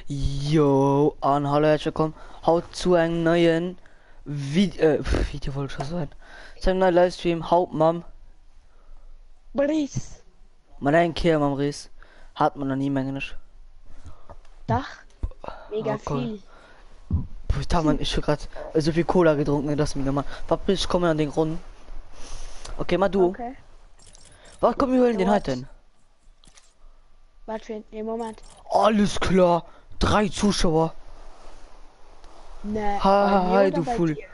Yo, an hallo, herzlich willkommen. Haut zu einem neuen Video wollte ich schon sagen. Zu einem neuen Livestream. Haut Mam. Brief. Man ein Kehr am Ries. Hat man noch nie Englisch. Dach. Mega Oh, cool. viel. Da man ich gerade so viel Cola getrunken, dass mir mal. Ich komme an den Grund. Okay, mal du. Okay. Was kommen wir holen den What? heute denn? Was für ein Moment. Alles klar. 3 Zuschauer. Ne. Hi, oder du bei Fool. dir?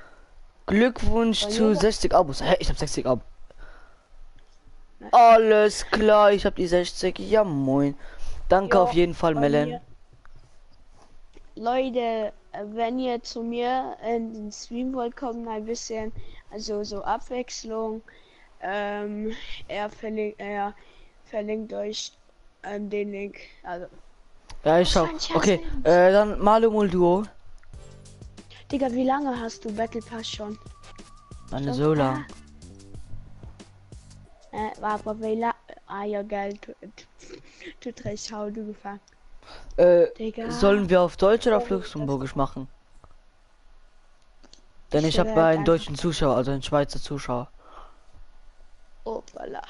Glückwunsch Bei mir zu oder- 60 Abos. Hä, ich hab 60 Abos. Ne. Alles klar, ich hab die 60. Ja, moin. Danke Jo, auf jeden Fall, bei Mellen. mir. Leute, wenn ihr zu mir in den Stream wollt, kommen ein bisschen, also so Abwechslung. Er verlinkt euch den Link. Also, Ja, ich was schau. für ein Okay, Scherz. dann Malo mal Duo. Digga, wie lange hast du Battle Pass schon? Meine so lang. War aber wie lange? Ah ja, geil. Tut recht, hau du gefangen. Digga. Sollen wir auf Deutsch oder auf Luxemburgisch machen? Denn ich habe einen deutschen Zuschauer, also einen Schweizer Zuschauer. Oh, voilà.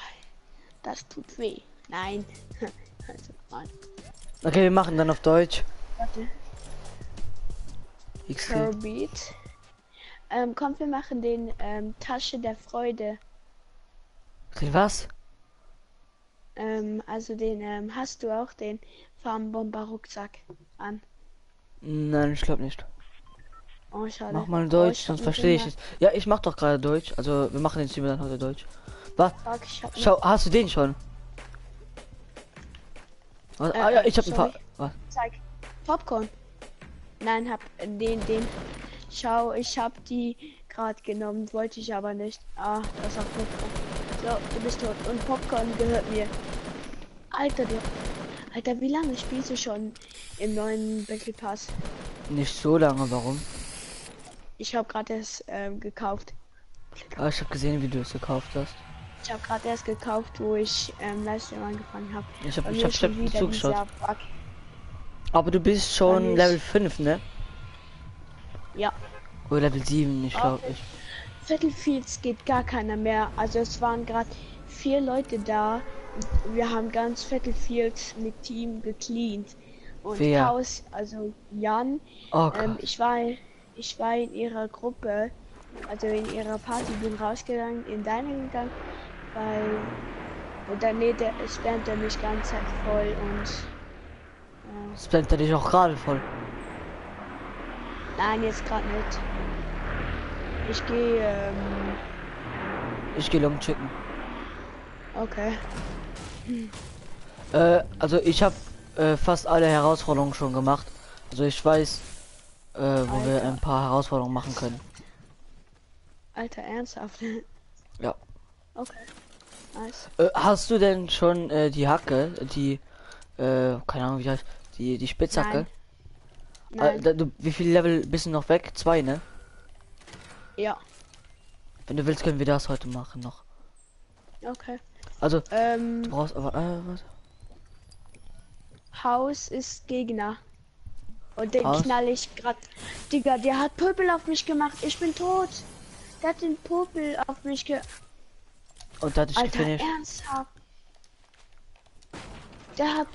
Das tut weh. Nein. Also, nein. Okay, wir machen dann auf Deutsch. Warte. XD. Kerbeat. Komm, wir machen den Tasche der Freude. Was? Also den hast du auch den Farbenbomber Rucksack an. Nein, ich glaube nicht. Oh, schade. Mach mal Oh, Deutsch, ich sonst hab verstehe ich nicht es. Ja, ich mach doch gerade Deutsch. Also wir machen den Stream dann heute Deutsch. Was? immer- Fuck, ich hab nicht- Schau, hast du den schon? Was? Ah ja, ich habe sorry. Was? Zeig. Popcorn. Nein, hab den. Schau, ich hab die gerade genommen, wollte ich aber nicht. Ah, das hat Popcorn. So, du bist tot. Und Popcorn gehört mir. Alter, wie lange spielst du schon im neuen Battle Pass? Nicht so lange, warum? Ich habe gerade erst gekauft. Ah, ich habe gesehen, wie du es gekauft hast. Ich habe gerade erst gekauft, wo ich Livestream angefangen habe. Ich hab schon zugeschaut. dieser Bug. Aber du bist Bei schon mir Level ist- 5, ne? Ja. Oder Level 7, ich glaube Okay. ich. Battlefields geht gar keiner mehr. Also es waren gerade 4 Leute da. Wir haben ganz Battlefield mit Team gecleant. Und Wer? Chaos, also Jan, Oh Gott. ich war in ihrer Gruppe, also in ihrer Party, bin rausgegangen, in deine gegangen, weil und dann lädt der spammt er mich ganz Zeit voll und Spammt er dich auch gerade voll. nein, jetzt gerade nicht. Ich gehe, Ich gehe Long chicken. okay. Also ich habe fast alle Herausforderungen schon gemacht. Also ich weiß, wo wir Alter. ein paar Herausforderungen machen können. Alter, ernsthaft? Ja. Okay. Nice. Hast du denn schon die Hacke, die, keine Ahnung wie heißt, die Spitzhacke? Nein. Wie viel Level bist du noch weg? 2, ne? Ja. Wenn du willst, können wir das heute machen noch. Okay. Also, du brauchst aber, was? Haus ist Gegner. Und den Haus? knall ich grad. Digga, der hat Popel auf mich gemacht. Ich bin tot. Der hat den Popel auf mich Und da hatte ich Alter, gefinisht. ernsthaft. Der hat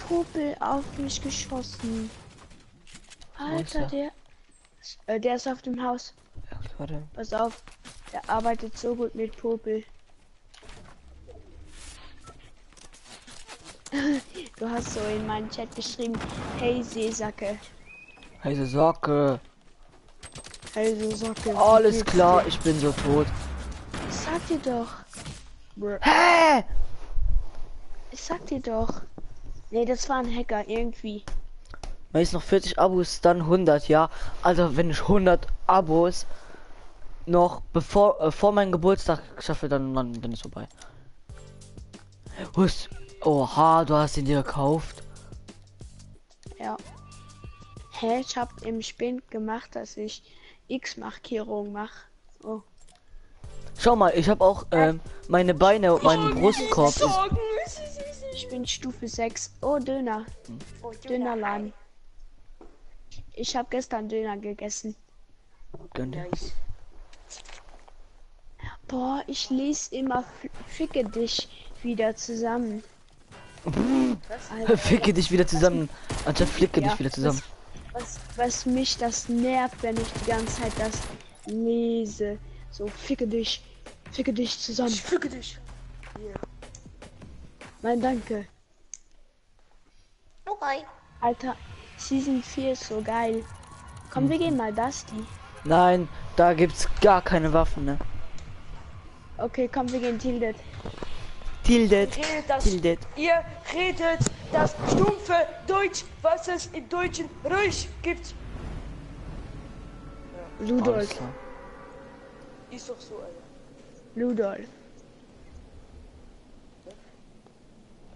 Popel auf mich geschossen. Alter, Wo ist der ist auf dem Haus. Ja, warte. Pass auf. Der arbeitet so gut mit Popel. Du hast so in meinen Chat geschrieben, hey Seesacke. Heiße Socke. Hey Seesacke. wie Alles geht's klar, dir? ich bin so tot. Ich sag dir doch. Hä? Ich sag dir doch. Nee, das war ein Hacker irgendwie. Wenn ich noch 40 Abos, dann 100, ja. Also wenn ich 100 Abos noch vor meinem Geburtstag schaffe, dann ist vorbei. Was? Oha, du hast ihn dir gekauft. Ja. Hä, ich hab im Spind gemacht, dass ich X-Markierung mache. Oh. Schau mal, ich habe auch meine Beine und meinen Brustkorb. Ich bin Stufe 6. Oh, Döner. Oh, Dönerladen. Ich habe gestern Döner gegessen. Gönn dir. Nice. Boah, ich lese immer Ficke dich wieder zusammen. Alter, Ficke dich wieder zusammen. Anstatt flicke dich wieder zusammen. Was mich das nervt, wenn ich die ganze Zeit das lese. So, ficke dich zusammen. Ich füge dich. Nein, danke. Okay. Alter, Season 4 ist so geil. Komm, wir gehen mal Dusty. Nein, da gibt's gar keine Waffen, ne? Okay, komm, wir gehen Tilted. Tildet. Tildet. Ihr redet das stumpfe Deutsch, was es im Deutschen Reich gibt. Alles Ludolf. klar. Ist doch so, Alter. Ludolf.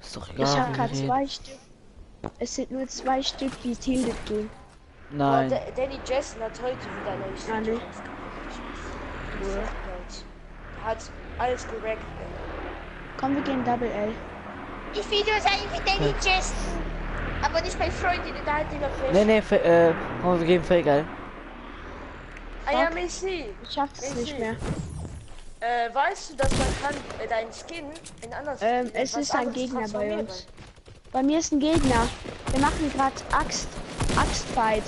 Ist doch Ich egal. habe wie gerade wir reden. 2 Stück. Es sind nur 2 Stück, die Tilted gehen. Nein. Danny Jessen hat heute wieder eine Ah, ne. Der hat alles gerackt. Komm, wir gehen Double L. Ich will nur sein wie Danny Jessen. Aber nicht mein Freund, der hat immer Pech. Nee, komm, wir geben Fake, geil. Ah ja, Messi. Ich schaff es nicht mehr. Weißt du, dass man kann deinen Skin in anderen Es was ist ein anderes Gegner bei transformieren? uns. Bei mir ist ein Gegner. Wir machen gerade Axtfight.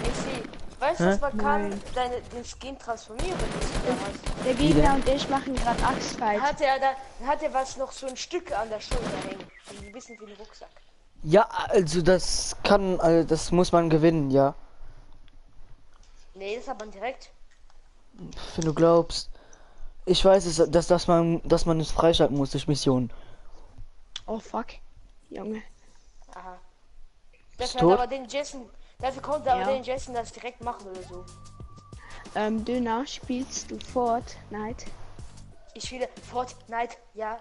Messi, weißt du, Hä? dass man kann Nein. den Skin transformieren? Das du hast? Der Gegner und ich machen gerade Axtfight. Dann hat er was noch so ein Stück an der Schulter hängen. Ein bisschen wie ein Rucksack. Ja, also das kann, also das muss man gewinnen, ja. Nee, das hat man direkt. Wenn du glaubst. Ich weiß es, dass man es freischalten muss durch Missionen. Oh fuck. Junge. Aha. Bist Dafür du hat tot? aber den Jessen, dafür konnte aber Ja. den Jessen das direkt machen oder so. Döner, spielst du Fortnite? Ich spiele Fortnite, ja.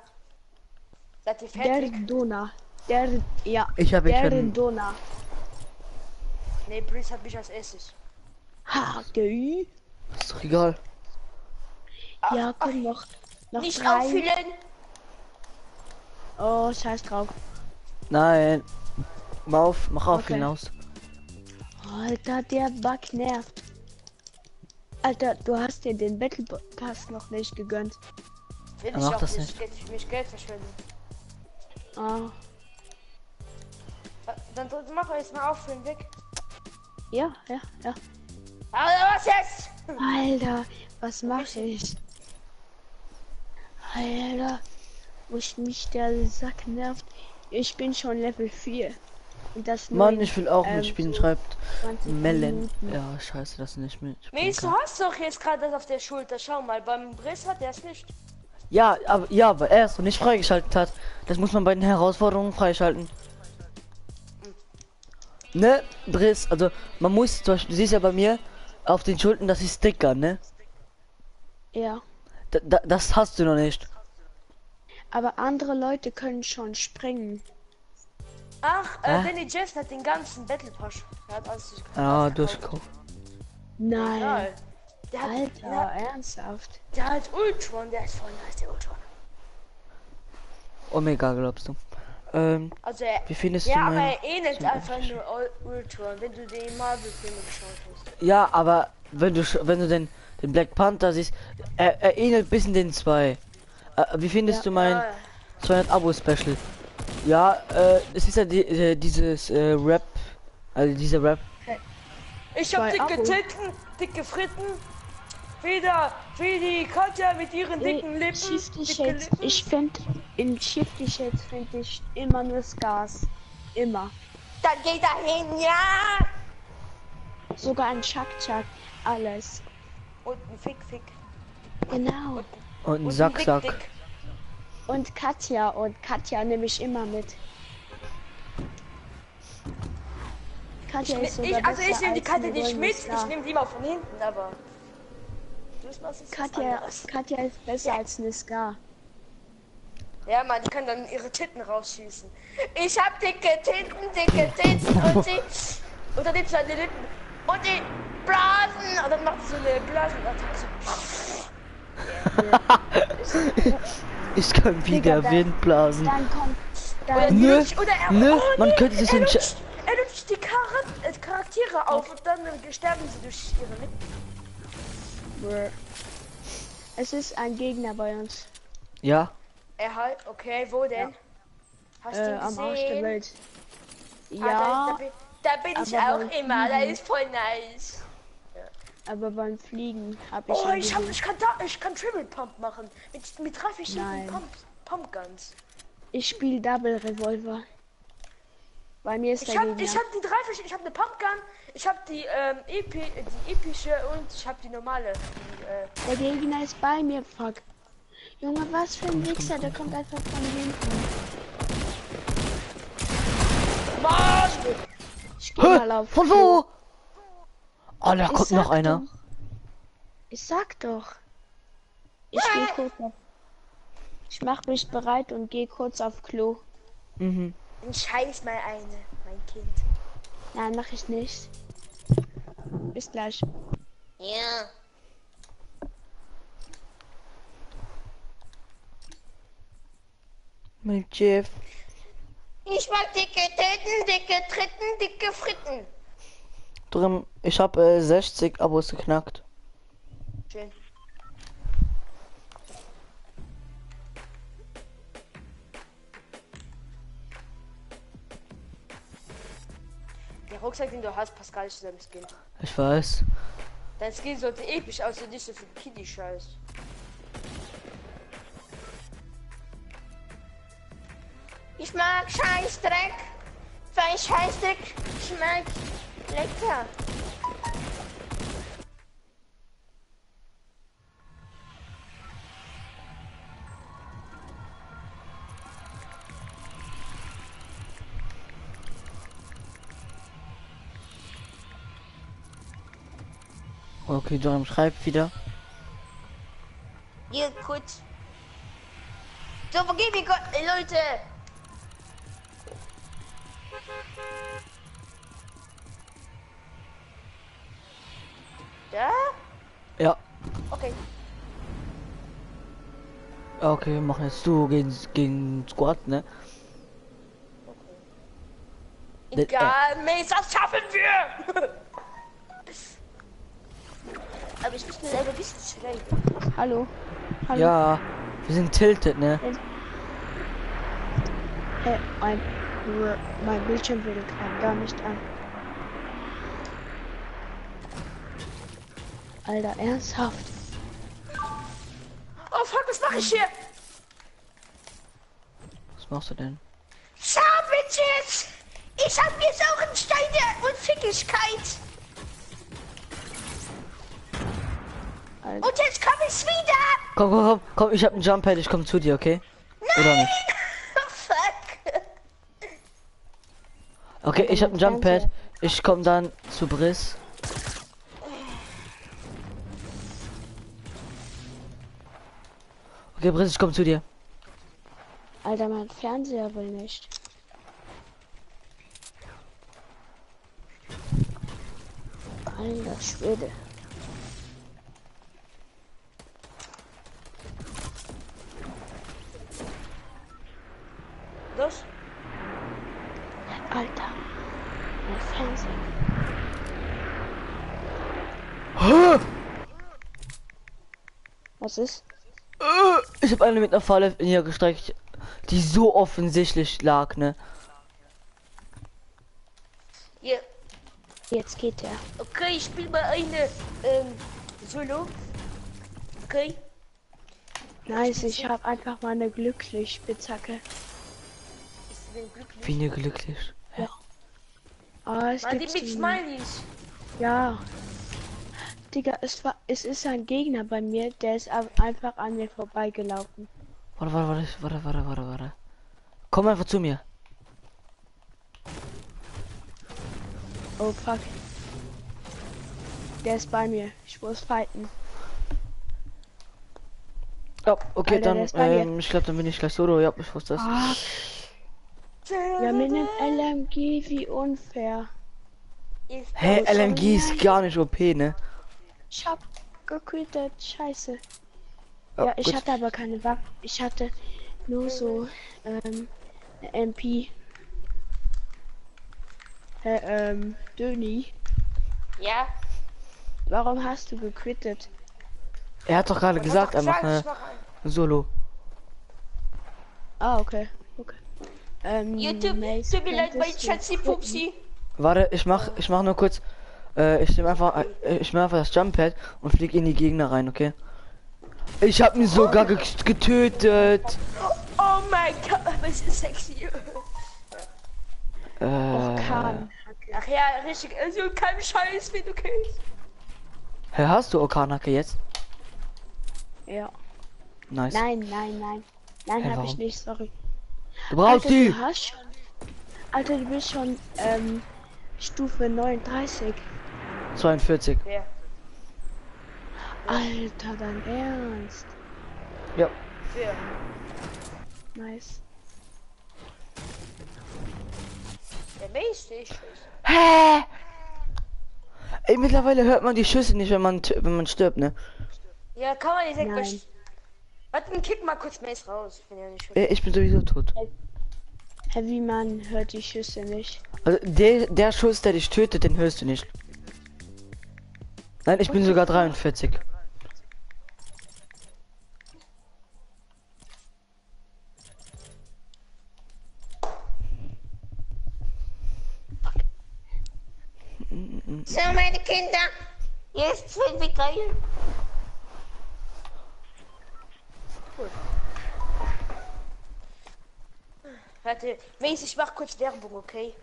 Seid ihr Der fertig? Döner. Ja. Ich habe jetzt Der schon. Döner. Nee, Brice hat mich als erstes. Ha, geil. Ist doch egal. Ja, komm noch. Noch Nicht 3. auffüllen! Oh, scheiß drauf. Nein. Mach auf Okay. hinaus. Alter, der Bug nervt. Alter, du hast dir den Battle Pass noch nicht gegönnt. Will Er ich macht auch das nicht. Mich Geld verschwenden. Ah, Dann mach jetzt mal auffüllen weg. ja. Aber was jetzt? Alter, was mache ich? Alter, wo mich der Sack nervt. Ich bin schon Level 4. Und das nur Mann, in, ich will auch mitspielen, so schreibt 20 Mellen. Minuten. Ja, scheiße, das nicht mit. Mies, du hast doch jetzt gerade das auf der Schulter. Schau mal, beim Brice hat er es nicht. Ja, aber er es noch nicht freigeschaltet hat. Das muss man bei den Herausforderungen freischalten. Ne, Briss, also man muss zum Beispiel, du siehst ja bei mir auf den Schultern, das ist Sticker, ne? Ja, Das hast du noch nicht. aber andere Leute können schon springen. Ach, Hä? Danny Jessen hat den ganzen Battle Pass. Er hat alles durchgekauft. Ja, durchgekauft. Nein. Ja, der hat, Alter, ernsthaft. der hat Ultron, der ist voll nice, der Ultron. Omega, glaubst du? Also Wie findest ja, du aber mein... er ähnelt einfach nur Ultron, wenn du die Marvel-Filme geschaut hast. Ja, aber wenn du den Black Panther siehst, er ähnelt ein bisschen den 2. Wie findest Ja. du mein 200 Abo-Special? Ja, es ist ja dieses Rap, also dieser Rap. Ich hab Bei dicke Abo. Titten, dicke Fritten. Wieder wie die Katja mit ihren dicken Lippen. Shifty dicke Shades, Lippen. ich finde, in Shifty Shades finde ich immer nur Scars. Immer. Dann geht er hin, ja! Sogar ein Chuck Chuck. Alles. Und ein Fick, Fick. Genau. Und ein Und Sack, Dick, Sack. Dick. Und Katja nehme ich immer mit. Katja ist sogar Also ich besser nehme die als Karte ein nicht mit, Golden Star. ich nehme die mal von hinten, aber... Du machst jetzt was Katja anderes. ist besser als eine Scar. Ja, Mann, die kann dann ihre Titten rausschießen. Ich hab dicke Titten und sie... Und dann nimmt sie seine Lippen. Und die Blasen! Und dann macht sie so eine Blasenattacke. Ich kann wieder Digga, Wind blasen. Dann kommt. Oder Dann. die Nö, lutscht- oder er, nö, oh, man nee, könnte sich er den lutscht, er lutscht die Charaktere auf und dann sterben sie durch ihre Lippen. Brr. Es ist ein Gegner bei uns. Ja, Er halt, okay, wo denn? Hast du ihn Am Arsch der gesehen? Welt. Ah, Ja, da bin ich aber auch beim immer, da Fliegen. ist voll nice. aber beim Fliegen habe ich. Oh, ihn gesehen. ich kann Triple Pump machen. Mit 3 verschiedenen Nein. Pump Guns. Ich spiele Double Revolver. Bei mir ist Ich der hab Gegner. die 3 verschiedenen, ich hab eine Pump Gun, ich hab die epische und ich hab die normale. Der Gegner ist bei mir, fuck. Junge, was für ein Wichser, der kommt einfach von hinten. Was? Ich geh mal auf. von wo? Oh, da Ich kommt noch sag einer. doch. Ich sag doch. Ich geh kurz auf. Ich mach mich bereit und geh kurz auf Klo. Mhm. Ein Scheiß mal eine, mein Kind. Nein, mach ich nicht. Bis gleich. Ja. Mit Jeff. Ich mag dicke Titten, dicke Tritten, dicke Fritten. Drin, ich habe 60 Abos geknackt. Schön. Der Rucksack, den du hast, passt gar nicht zu deinem Skin. Ich weiß. Dein Skin sollte episch aussehen, nicht so viel Kiddie-Scheiß. Ich mag Scheißdreck, weil Scheißdreck schmeckt lecker. Okay, John schreibt wieder. Hier, kurz. So, vergib mir Gott, Leute. Ja? Ja. Okay. Okay, wir machen jetzt du gegen Squad, ne? Egal, Mist, das schaffen wir! Aber ich bin selber ein bisschen schräg. Hallo. Hallo. Ja, wir sind tilted, ne? Hey, mein Bildschirm will gerade gar nicht an. Alter, ernsthaft. Oh fuck, was mache ich hier? Was machst du denn? Ciao, Bitches! Ich hab jetzt auch einen Stein der Unfickigkeit. Alter. Und jetzt komm ich wieder! Komm, ich hab einen Jump Pad, ich komm zu dir, okay? Oder nicht? Fuck! Okay, ich hab einen Jump Pad, ich komm dann zu Briss. Okay, Briss, ich komm zu dir. Alter, mein Fernseher will nicht. Alter Schwede. Los? Alter. Mein Fernseher. Was ist? Ich hab eine mit einer Falle niedergestreckt, die so offensichtlich lag, ne? Hier. Jetzt geht er. Okay, ich spiele mal eine Solo. Okay. Nice, ich habe einfach mal eine Glücklich-Spitzhacke. Ich bin glücklich. Wie ne glücklich. Ah, es Mann, die gibt mit Smileys. Ja. Digga, es ist ein Gegner bei mir, der ist einfach an mir vorbeigelaufen. Warte. Komm einfach zu mir. Oh fuck. Der ist bei mir. Ich muss fighten. Ja, okay, Alter, der ist bei dann, mir. ich glaube, dann bin ich gleich solo. Ja, ich wusste das. Ah, ja, mit einem LMG, wie unfair. Hä, LMG ist gar nicht OP, ne? Ich hab gequittet, scheiße. Ja, ich gut. hatte aber keine Waffe. Ich hatte nur so eine MP. Döni, Ja. warum hast du gequittet? Er hat doch gerade Und gesagt, er hat doch macht gesagt, eine ich mach ein. Solo. Ah, okay. Okay. YouTube, Mace, tut mir leid, mein könntest du Schatzi quitten? Pupsi. Warte, ich mach nur kurz. Ich nehme einfach das Jumppad und flieg in die Gegner rein, okay? Ich hab ihn sogar getötet. Oh mein Gott, was ist sexy. Och, Äh, Kahn. Ach ja, richtig, also kein Scheiß, wenn du killst. hä, hast du Okanake jetzt? Ja. Nice. Nein, nein, nein. Nein, Hä, hab ich warum? nicht, sorry. Du brauchst Alter, die! du hast schon. Alter, du bist schon Stufe 39. 42. Wer? Alter, dein Ernst. Ja. Wer? Nice. Der Mace, ich. Hä? Ey, mittlerweile hört man die Schüsse nicht, wenn man stirbt, ne? Ja, kann man nicht sagen. Nein. Warte, kick mal kurz Mace raus. Ich bin ja nicht Ich bin sowieso tot. Heavy Man hört die Schüsse nicht. Also der Schuss, der dich tötet, den hörst du nicht. Nein, ich bin sogar 43. So, meine Kinder. Jetzt sind wir geil. Cool. Warte, Mace, ich mach kurz Werbung, okay?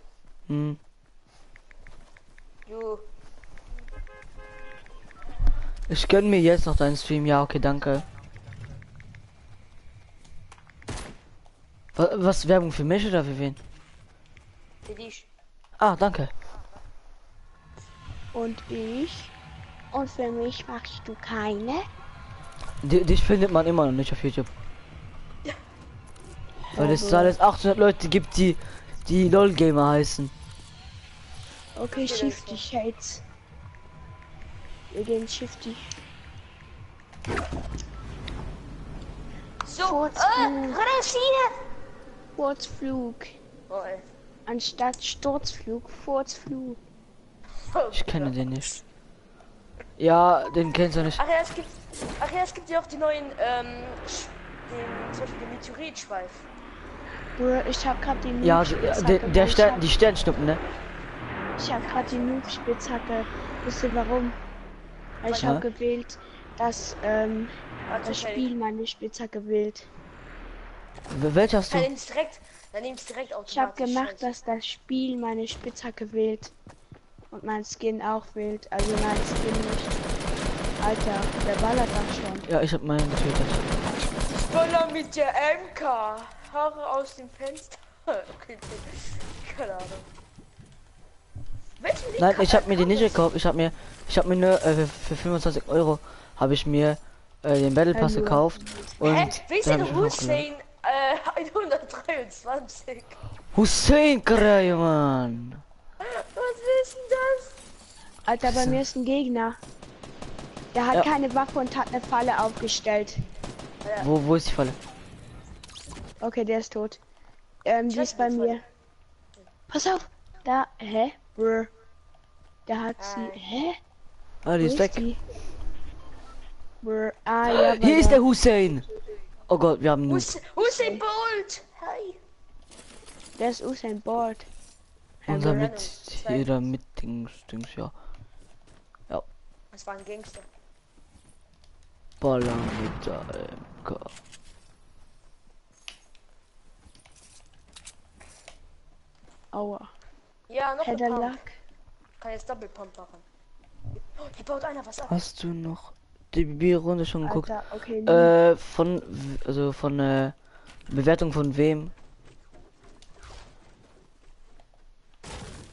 Hm. Jo. Ich gönn mir jetzt noch deinen Stream, ja, okay, danke. Was Werbung für mich oder für wen? Für dich. Ah, danke. Und ich? Und für mich machst du keine? Dich findet man immer noch nicht auf YouTube. Weil es alles 800 Leute gibt, die LOL Gamer heißen. Okay, Shifty Shades. Wir gehen Shifty. So, Furzflug. Raschine. Furzflug. Oh, ey. Anstatt Sturzflug, Furzflug. Ich kenne den nicht. Ja, den kennst du nicht. Ach ja, es gibt ja auch die neuen, zum Beispiel den Meteoritschweif. Bruh, ich hab grad die Ja, Noob-Spitzhacke. die Sternschnuppen, ne? Ich hab grad die Noob-Spitzhacke. Wisst ihr warum? Weil ich Aha. hab gewählt, dass Warte, das Spiel meine Spitzhacke wählt. Welche hast Dann du? nimm's direkt automatisch. Ich hab gemacht, Scheiße. dass das Spiel meine Spitzhacke wählt. Und mein Skin auch wählt. Also mein Skin nicht. Alter, der ballert doch schon. Ja, ich hab meinen getötet. Voller mit der MK. Haare aus dem Fenster. Okay, keine Ahnung. Welchen Link Nein, hat ich hab mir die nicht alles? gekauft. Ich hab mir nur für 25 Euro habe ich mir den Battle Pass Hallo. gekauft. Und Hä? Wer ist dann denn hab ich mich hochgeladen. Hussein 123? Hussein Kray, Mann. Was ist denn das? Alter, bei mir ist ein Gegner. Der hat Ja. keine Waffe und hat eine Falle aufgestellt. Wo ist die Falle? Okay, der ist tot. Die ist bei mir. Pass auf! Da, hä? Brr. Der hat sie. Hä? Ah, die Wo ist weg. die? Brr. Ah, ja, Hier ist der. der Hussein. Oh Gott, wir haben nur. Hussein Bolt. Hi. Der ist Usain Bolt. Unser Brr. jeder mit Dings, ja. Das war ein Gangster. Baller mit der MK. Aua. Ja, noch ein Header Pump. Luck. Kann jetzt Double Pump machen. Oh, hier baut einer was ab. Hast du noch die BB-Runde schon geguckt? Alter, okay. Von Bewertung von wem?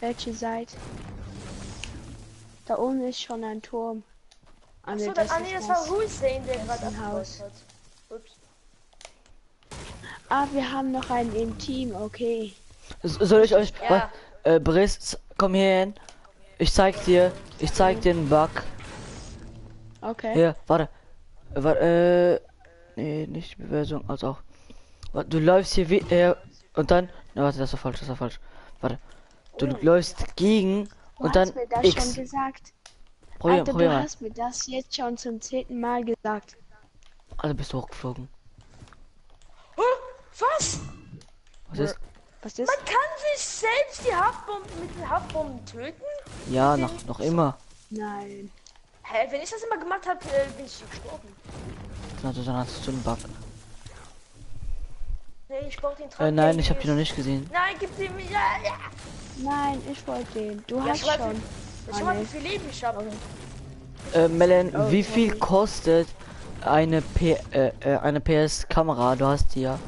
Welche Seite? Da oben ist schon ein Turm. Ah, Achso, nee, das, ist das war das. Hussein, der das gerade ist ein abgebaut Haus. hat. Ups. Ah, wir haben noch einen im Team, okay. Soll ich euch... Ja. Briss, komm hier hin. Ich zeig dir einen Bug. Okay. Hier, warte. Nee, nicht die Bewertung, also auch. Du läufst hier wie, und dann, na, warte, das war falsch, das war falsch. Warte, du läufst gegen Du und dann hast mir das X. schon gesagt. Probier, Alter, probier du mal. hast mir das jetzt schon zum 10. Mal gesagt. Also bist du hochgeflogen. Oh, was? Was ist? Was ist? Man kann sich selbst die Haftbomben mit den Haftbomben töten? Ja, noch immer. Nein. Hä, wenn ich das immer gemacht habe, bin ich gestorben. Also dann hast du einen Bug. Nee, ich brauch den Trank. Nein, ich habe die noch nicht gesehen. Nein, gib den mir. Ja, ja. Nein, ich wollte den. Du Ja, hast schreib schon. Schau mal, wie viel Leben ich habe. Melen, Oh, wie viel sorry. kostet eine PS-Kamera? Du hast die ja.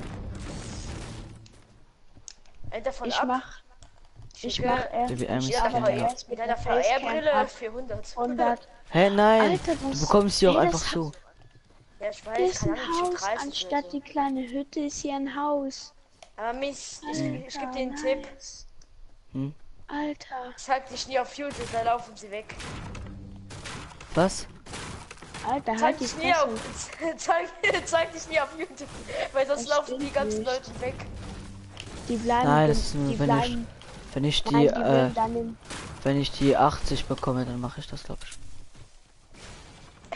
Davon Ich ab. mach erst. BBM ist Ich kein arbeite Geld. erst Mit mit einer der Facecam VR-Brille ab 400. 100. Hä, nein, Alter, du das- bekommst sie auch ey, das einfach hat- so. Ja, ich weiß, Das ist keine ein Ahnung, Haus, 30 anstatt oder so. die kleine Hütte ist hier ein Haus. Aber Mist, ich gebe dir einen Tipp. Nice. Hm? Alter, Zeig dich nie auf YouTube, da laufen sie weg. Was? Alter, Zeig halt die dich nie auf, Fresse. zeig dich nie auf YouTube, weil sonst Das laufen die stimmt ganzen nicht. Leute weg. Die bleiben, Nein, das ist nur, die wenn ich, bleiben, wenn ich die, nein, die würden dann in, wenn ich die 80 bekomme, dann mache ich das, glaube ich.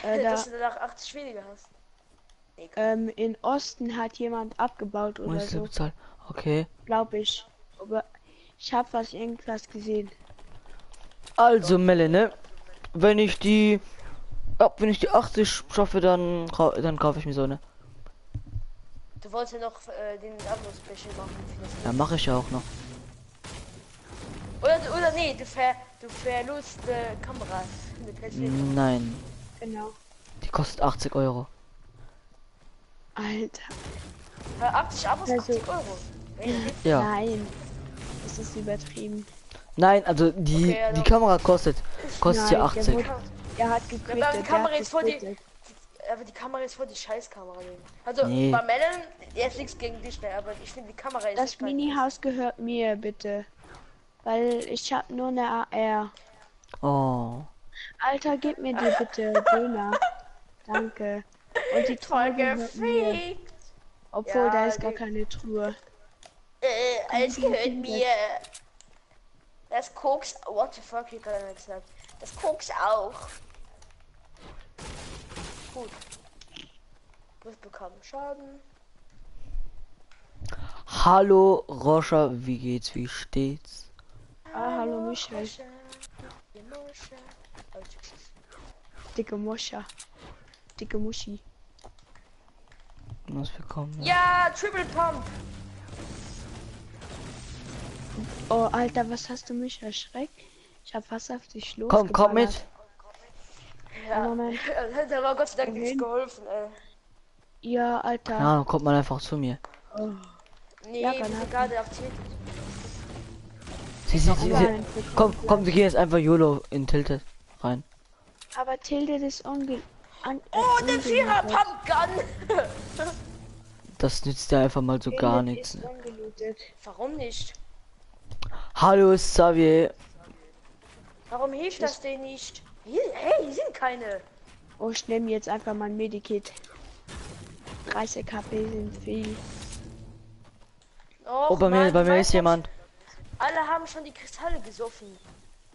da, Dass du danach 80 weniger hast. Egal. in Osten hat jemand abgebaut oder Muss so, bezahlen. Okay. glaube ich. Aber ich habe irgendwas gesehen. Also Melle, ne? Wenn ich die, wenn ich die 80 schaffe, dann kaufe ich mir so eine. Du wolltest ja noch den Abschluss-Special machen. Für das Ja, mache ich ja auch noch. oder nee, du verlust Kameras mit PlayStation. Nein, Genau. die kostet 80 Euro. Alter, 80 Abos, Also- 80 Euro. Ja. nein. Das ist übertrieben. Nein, also die Okay, ja, die doch. Kamera kostet Nein, ja der 80. wurde- Er hat aber die gequittet. Kamera der hat ist voll die- gequittet. Aber die Kamera ist voll die Scheißkamera. Also Nee. bei Melon, er ist nichts gegen dich mehr, aber ich finde die Kamera ist Das nicht mal- Mini-Haus gehört mir, bitte. Weil ich habe nur eine AR. Oh. Alter, gib mir die bitte, Döner. Danke. Und die Truhe Voll gehört mir. gefickt. Obwohl, Ja, da ist gar die- keine Truhe. Alles gehört mir. Das Koks, what the fuck, hier gerade gesagt. Das Koks auch. Gut. Wir bekommen Schaden. Hallo Roscha, wie geht's, wie steht's? Ah, hallo Michael. Moscha, die Moscha. Oh, tschüss. Dicke Moscha. Dicke Muschi. Was bekommen? Ja, Triple Pump. Oh, Alter, was hast du mich erschreckt? Ich hab fast auf dich los. Komm mit. Ja, Moment. da war Gott sei Dank nichts Wohin? geholfen, ey. Ja, Alter. Ja, dann kommt man einfach zu mir. Oh. Nee, Ja, wir kann sind halt gerade aktiviert. Nein, Komm, wir gehen jetzt einfach YOLO in Tilted rein. Aber Tilde ist Oh, der Vierer Pumpgun! Das nützt ja einfach mal so gar nichts. Ist Ne? ungelootet. Warum nicht? Hallo Xavier. Warum hilft das denn nicht? Hey, hier sind keine. Oh, ich nehme jetzt einfach mein Medikit. 30 HP sind viel. Oh, bei mir ist jemand. Alle haben schon die Kristalle gesoffen.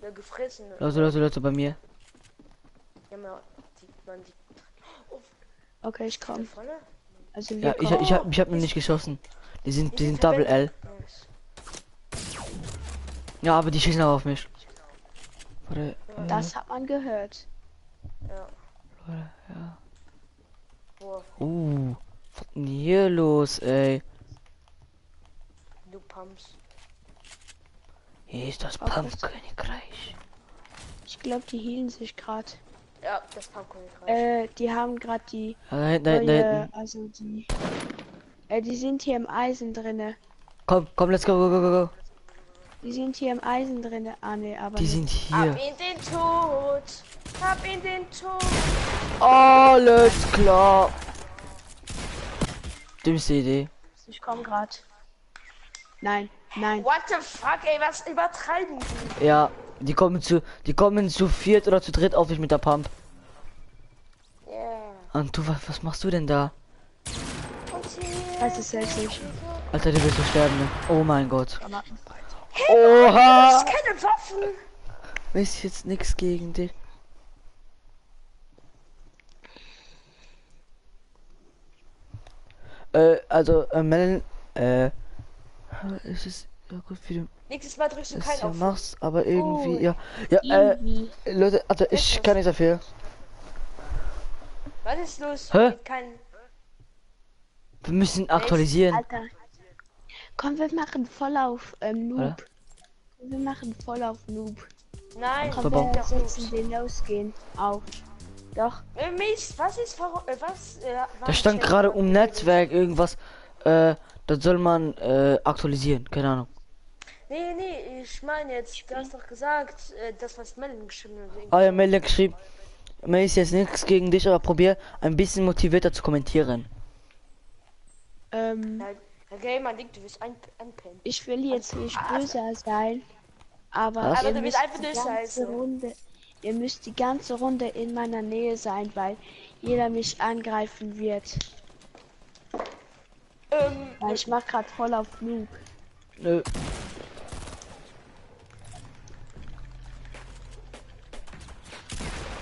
Oder gefressen. Leute, bei mir. Ja, man, die Okay, ich komme. vorne. Also Ja, wir kommen. ich hab noch nicht geschossen. Die sind Double L. Nice. Ja, aber die schießen auch auf mich. Warte, Das hat man gehört. Ja. ja. Boah, Was ist denn hier los, ey? du Pumps. Hier ist das Oh, Pump-Königreich. Ich glaube, die healen sich gerade. Ja, das Pumpkönigreich. Die haben gerade die Ja, da hinten, da neue, hinten. also die. Die sind hier im Eisen drinne. Komm, let's go. Die sind hier im Eisen drinne. Ah ne, aber Die nicht. sind Ab hier. in den Tod. Ab in den Tod. Alles klar. Dümmste Idee. Ich komme gerade. Nein. What the fuck, ey, was übertreiben die? Ja, die kommen zu viert oder zu dritt auf dich mit der Pump. Yeah. Und du, was machst du denn da? Das ist hässlich. Alter, der wird so sterben, ne? Oh mein Gott. Hey, Oha! das ist keine Waffen. Weiß ich jetzt nichts gegen dich. Also, Melon, es ist ja gut, wie du Nächstes Mal drückst du es keinen ja auf. machst, aber irgendwie, Oh, ja. Ja, Easy. Leute, also ich kann nicht dafür. Was ist los? Hä? Geht kein. Wir müssen aktualisieren. Alter. Komm, wir machen voll auf Noob. Oder? Wir machen voll auf Noob. Nein, Komm, Verbau. wir setzen den losgehen. Auf. Doch. Mist, was ist was? Da stand gerade um Netzwerk irgendwas, das soll man aktualisieren, keine Ahnung. Nee, ich meine jetzt, du hast doch gesagt, das was Melden geschrieben hat. Ah ja, Mel hat geschrieben, Mel ist jetzt nichts gegen dich, aber probier ein bisschen motivierter zu kommentieren. Herr Gamer, du bist einpennen. Ich will jetzt nicht böser sein, aber, Was? Aber ihr du bist müsst einfach die nicht ganze scheiße. Runde, ihr müsst die ganze Runde in meiner Nähe sein, weil jeder mich angreifen wird. Weil ich mach grad voll auf Noob. Nö.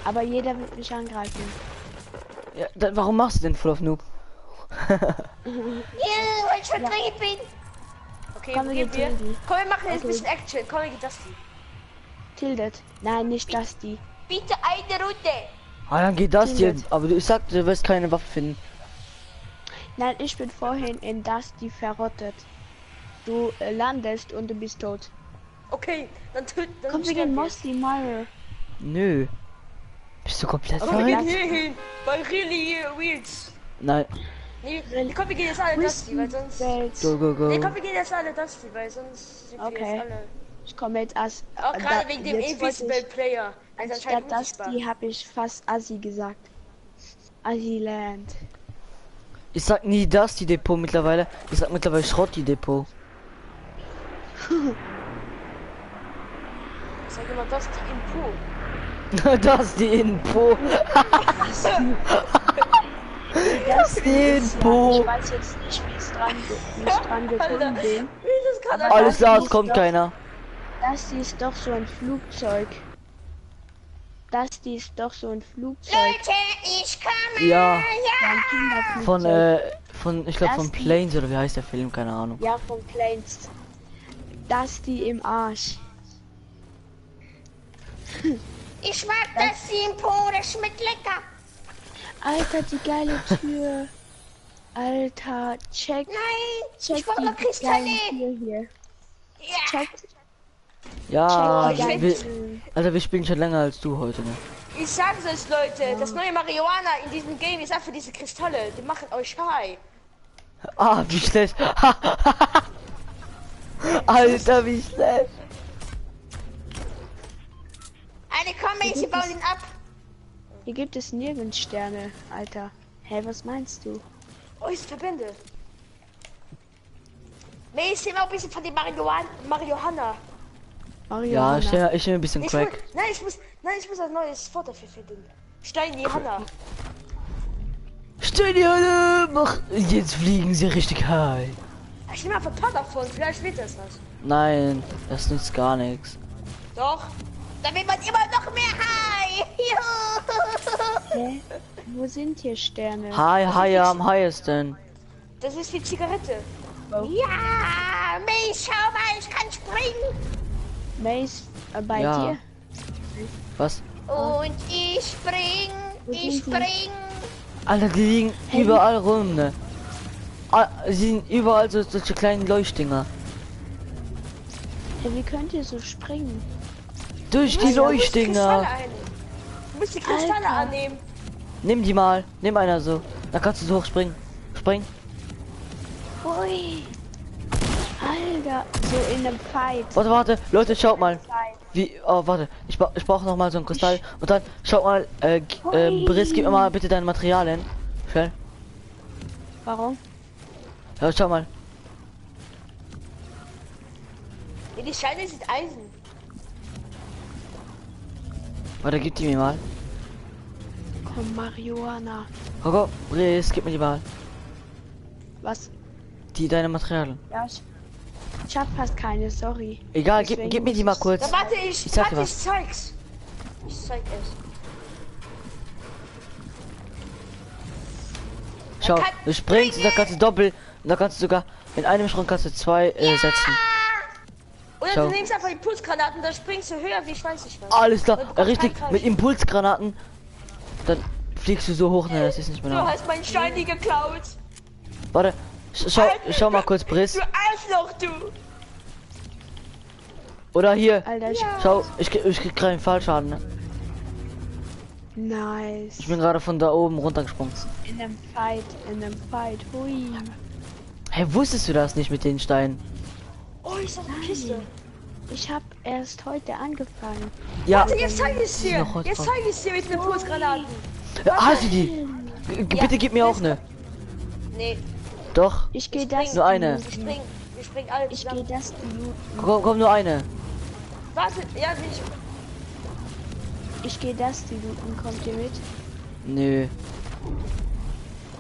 Aber jeder wird mich angreifen. Ja, dann, warum machst du denn Full of Noob? Ja, weil ich verdreht bin. Okay, Komm, wo wir gehen gehen wir? Tildi. Komm, wir machen jetzt ein Okay. bisschen Action. Komm, wir gehen das. Tildet. Nein, nicht das die. Bitte eine Runde. Ah, dann geht das hier. Tildet. Aber ich sagte, du wirst keine Waffe finden. Nein, ich bin vorhin in das die verrottet. Du landest und du bist tot. Okay, dann töten. Dann Komm, wir sterben gehen Mosley Mire. Nö. Bist du komplett Okay, wir gehen verrückt? hier hin. Bei Really Wheels. Nein. Nee, komm, wir gehen jetzt alle das, weil sonst. Welt. Go, go, Nee, go. komm, wir gehen jetzt alle das, weil sonst sind wir Okay. jetzt alle. Ich komme jetzt als. Auch gerade wegen dem Invisible Player. Also Statt anscheinend das unsichtbar. die habe ich fast Assi gesagt. Assi-Land. Ich sag nie das, die Depot mittlerweile. Ich sag mittlerweile Schrott, die Depot. Sag immer das, die Info. Das, die Info. Das die Info. Ich weiß jetzt nicht, wie es dran gekommen bin. Wie ist das gerade? Aber Alles klar, das es kommt ist doch- keiner. Das hier ist doch so ein Flugzeug. Das die ist doch so ein Flugzeug. Leute, ich komme. Ja, Ein Kinderflugzeug. von, ich glaube Das von die- Planes oder wie heißt der Film, keine Ahnung. Ja, von Planes. Das die im Arsch. Ich mag das Info, das schmeckt lecker. Alter, die geile Tür. Alter, check. Nein, Check ich brauche die noch Kristalle. geile Tür hier. Ja. Check, Ja, check die geile wir, Tür. also wir spielen schon länger als du heute, ne? Ich sag's euch, Leute, das neue Marihuana in diesem Game ist einfach diese Kristalle. Die machen euch high. Ah, wie schlecht. Alter, wie schlecht. Eine komme, sie bauen ihn ab. Hier gibt es nirgends Sterne, Alter. Hä, was meinst du? Oh, ist Verbände. Nee, ich sehe mal ein bisschen von dem Marihuana. Ja, ich nehme ein bisschen Ich Crack. nein, ich muss ein neues Wort dafür finden. Stein die Hanna. Stell dir alle, mach. Jetzt fliegen sie richtig high. Ich nehme einfach ein paar davon, vielleicht wird das was. Nein, das nützt gar nichts. Doch. Dann wird man immer noch mehr high. Juhu. Hä? Wo sind hier Sterne? High am highsten. Das ist wie Zigarette. Oh. Ja, Milch, schau mal, ich kann springen. Mace, bei Ja. dir? Was? Und ich spring, Wo ich sind die? spring. Alter, die liegen Hey. überall rum, ne? Ah, sie sind überall so, solche kleinen Leuchtdinger. Hey, wie könnt ihr so springen? Durch die Du musst Kristalle Leuchtdinger. einnehmen. Du musst die Kristalle Alter. annehmen. Nimm die mal. Nimm einer so. Dann kannst du so hochspringen. Spring. Ui. Alter, so in einem Fight. Warte. Leute, schaut mal. Fight. Wie, oh, warte. Ich brauche noch mal so einen Kristall. Und dann, schaut mal, Ui. Briss, gib mir mal bitte deine Materialien. Schnell. Warum? Ja, schau mal. Ja, die Scheine sind Eisen. Warte, gib die mir mal. Komm, Marihuana. Komm, Briss, gib mir die mal. Was? deine Materialien. Ja, ich hab fast keine, sorry. Egal, Deswegen gib mir die mal muss kurz. Da warte Ich sag dir warte, was. ich zeig's. Ich zeig es. Schau, kann du springst und da kannst du doppelt, und da kannst du sogar in einem Sprung kannst du zwei setzen. Oder Schau. du nimmst einfach Impulsgranaten, dann springst du höher, wie ich weiß nicht was. Alles klar, Und du kommst richtig, kein mit Crash. Impulsgranaten, dann fliegst du so hoch, ne, das ist nicht mehr Du lang. hast meinen Steini geklaut. Warte, schau mal kurz, Briss. Du Arschloch, du. Oder hier, Alter, schau, ich krieg keinen Fallschaden, ne? nice. Ich bin gerade von da oben runtergesprungen. In einem Fight, hui. Hey, wusstest du das nicht mit den Steinen? Oh, ich sag eine Kiste. Ich hab erst heute angefangen. Ja, Warte, jetzt zeige ich's dir. noch heute Jetzt drauf. zeige ich's dir mit den Impulsgranaten. hast du die? Bitte gib mir auch eine. Nee, Doch, Ich gehe das. nur eine. wir springen alle Ich zusammen. gehe das looten. Komm, nur eine. Warte, ja, Ich gehe das looten. Kommt ihr mit? Nö.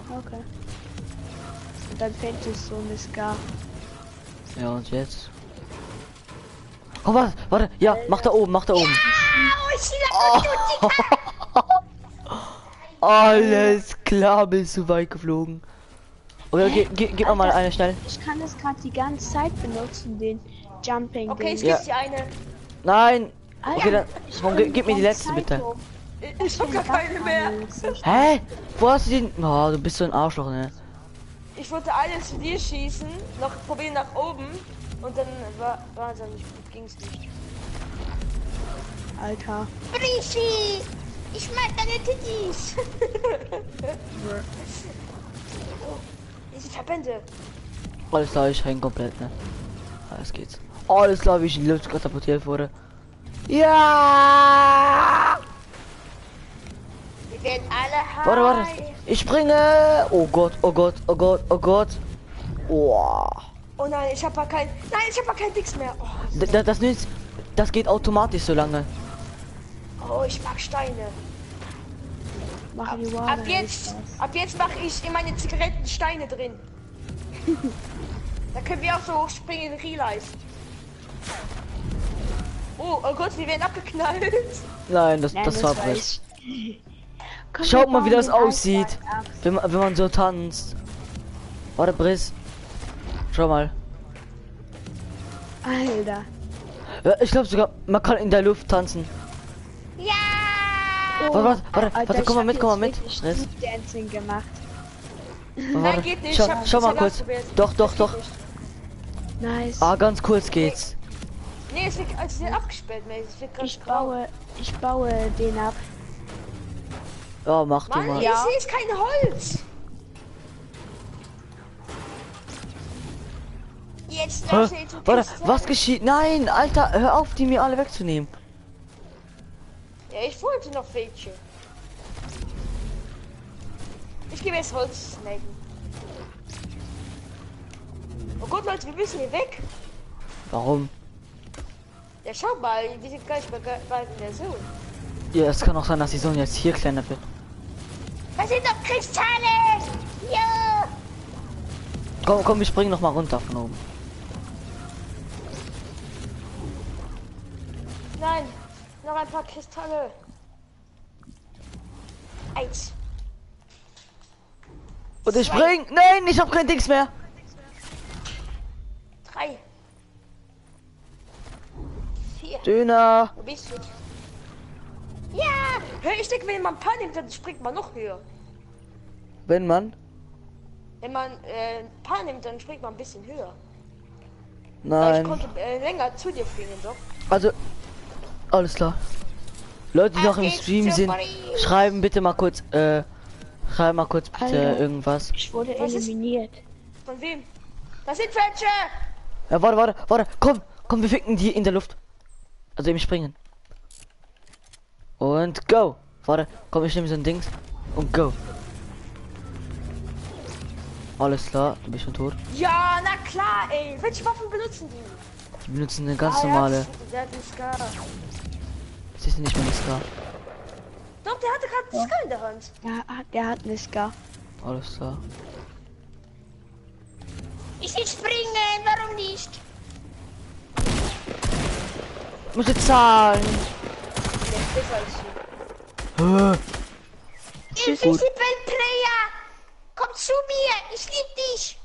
Okay. Und dann fällt es so eine Scar. Ja, und jetzt? Oh, warte, ja, mach da oben. Alles klar, bist du weit geflogen. Okay, gib mir mal eine schnell. Ich kann das gerade die ganze Zeit benutzen, den Jumping. okay, es Ja. gibt die eine. Nein. Alter, Okay, dann ich komm, bin gib mir die die letzte ganze bitte. Zeit hoch. Ich hab gar keine mehr. Hä? Wo hast du den? Oh, du bist so ein Arschloch, ne? Ich wollte alles zu dir schießen, noch probieren nach oben und dann war es nicht gut, ging's nicht. Alter. Brishi! Ich mag deine Tittis! Diese Verbände. Alles klar, ich häng komplett, ne? Alles geht's. Alles klar, wie ich in die Luft katapultiert wurde. Ja! Wir werden alle high. Warte. Ich springe. Oh Gott. Oh. Oh nein, ich hab kein Dix mehr. Das nützt. Das geht automatisch so lange. Oh, ich mag Steine. Marihuana. Ab jetzt mache ich in meine Zigaretten Steine drin. Da können wir auch so hochspringen in Real Life. Oh Gott, wir werden abgeknallt. Nein, das war Briss. Schaut mal, wie das aussieht, wenn man so tanzt. Warte, Briss. Schau mal. Alter. Ja, ich glaube sogar, man kann in der Luft tanzen. Ja! Warte, Alter, komm mal mit. Richtig Stress. Street Dancing gemacht. Warte, geht nicht, schau, ich hab- schau ich mal hab kurz. ausprobiert. Doch. Nice. Ah, ganz kurz geht's. Nee, es wird abgesperrt, mäßig. Es wird ganz grau. Ich baue den ab. Ja, mach du Mann, mal. ja. Hier ist kein Holz. Jetzt Hä? lass ich Warte, was geschieht? Nein, Alter, hör auf, die mir alle wegzunehmen. Ja, ich wollte noch welche. Ich gebe jetzt Holz snacken. Oh Gott, Leute, wir müssen hier weg. Warum? Ja, schau mal, wir sind gleich bald in der Zone. Ja, es kann auch sein, dass die Sonne jetzt hier kleiner wird. Das sind doch Kristalle! Ja! Komm, wir springen noch mal runter von oben. Nein, noch ein paar Kristalle. Eins. Und ich spring. Nein, ich hab kein Dings mehr. 3. 4. Döner. Wo bist du? Ja! Hör, ich denke, wenn man ein paar nimmt, dann springt man noch höher. Wenn man. Wenn man ein paar nimmt, dann springt man ein bisschen höher. Ich Nein. konnte länger zu dir fliegen, doch. Also. Alles klar. Leute, die noch im geht's Stream zu sind, Paris. schreiben bitte mal kurz, schreiben mal kurz bitte Alter. irgendwas. Ich wurde Was ist- eliminiert. Von wem? Das sind welche! Ja, warte. Komm, wir ficken die in der Luft. Also im Springen. Und go. Warte, komm, ich nehme so ein Dings. Und go. Alles klar, du bist schon tot. Ja, na klar, ey. Welche Waffen benutzen die? Die benutzen eine ganz Ah, normale. Der hat einen Scar. Das ist nicht mehr das Scar. Doch, der hatte gerade einen Scar in der Hand. Ja, der hat eine Scar. Alles klar. Ich ich nicht springen? Warum nicht? Muss ich zahlen. Der ist besser als du. Invisible Player! Komm zu mir! Ich lieb dich!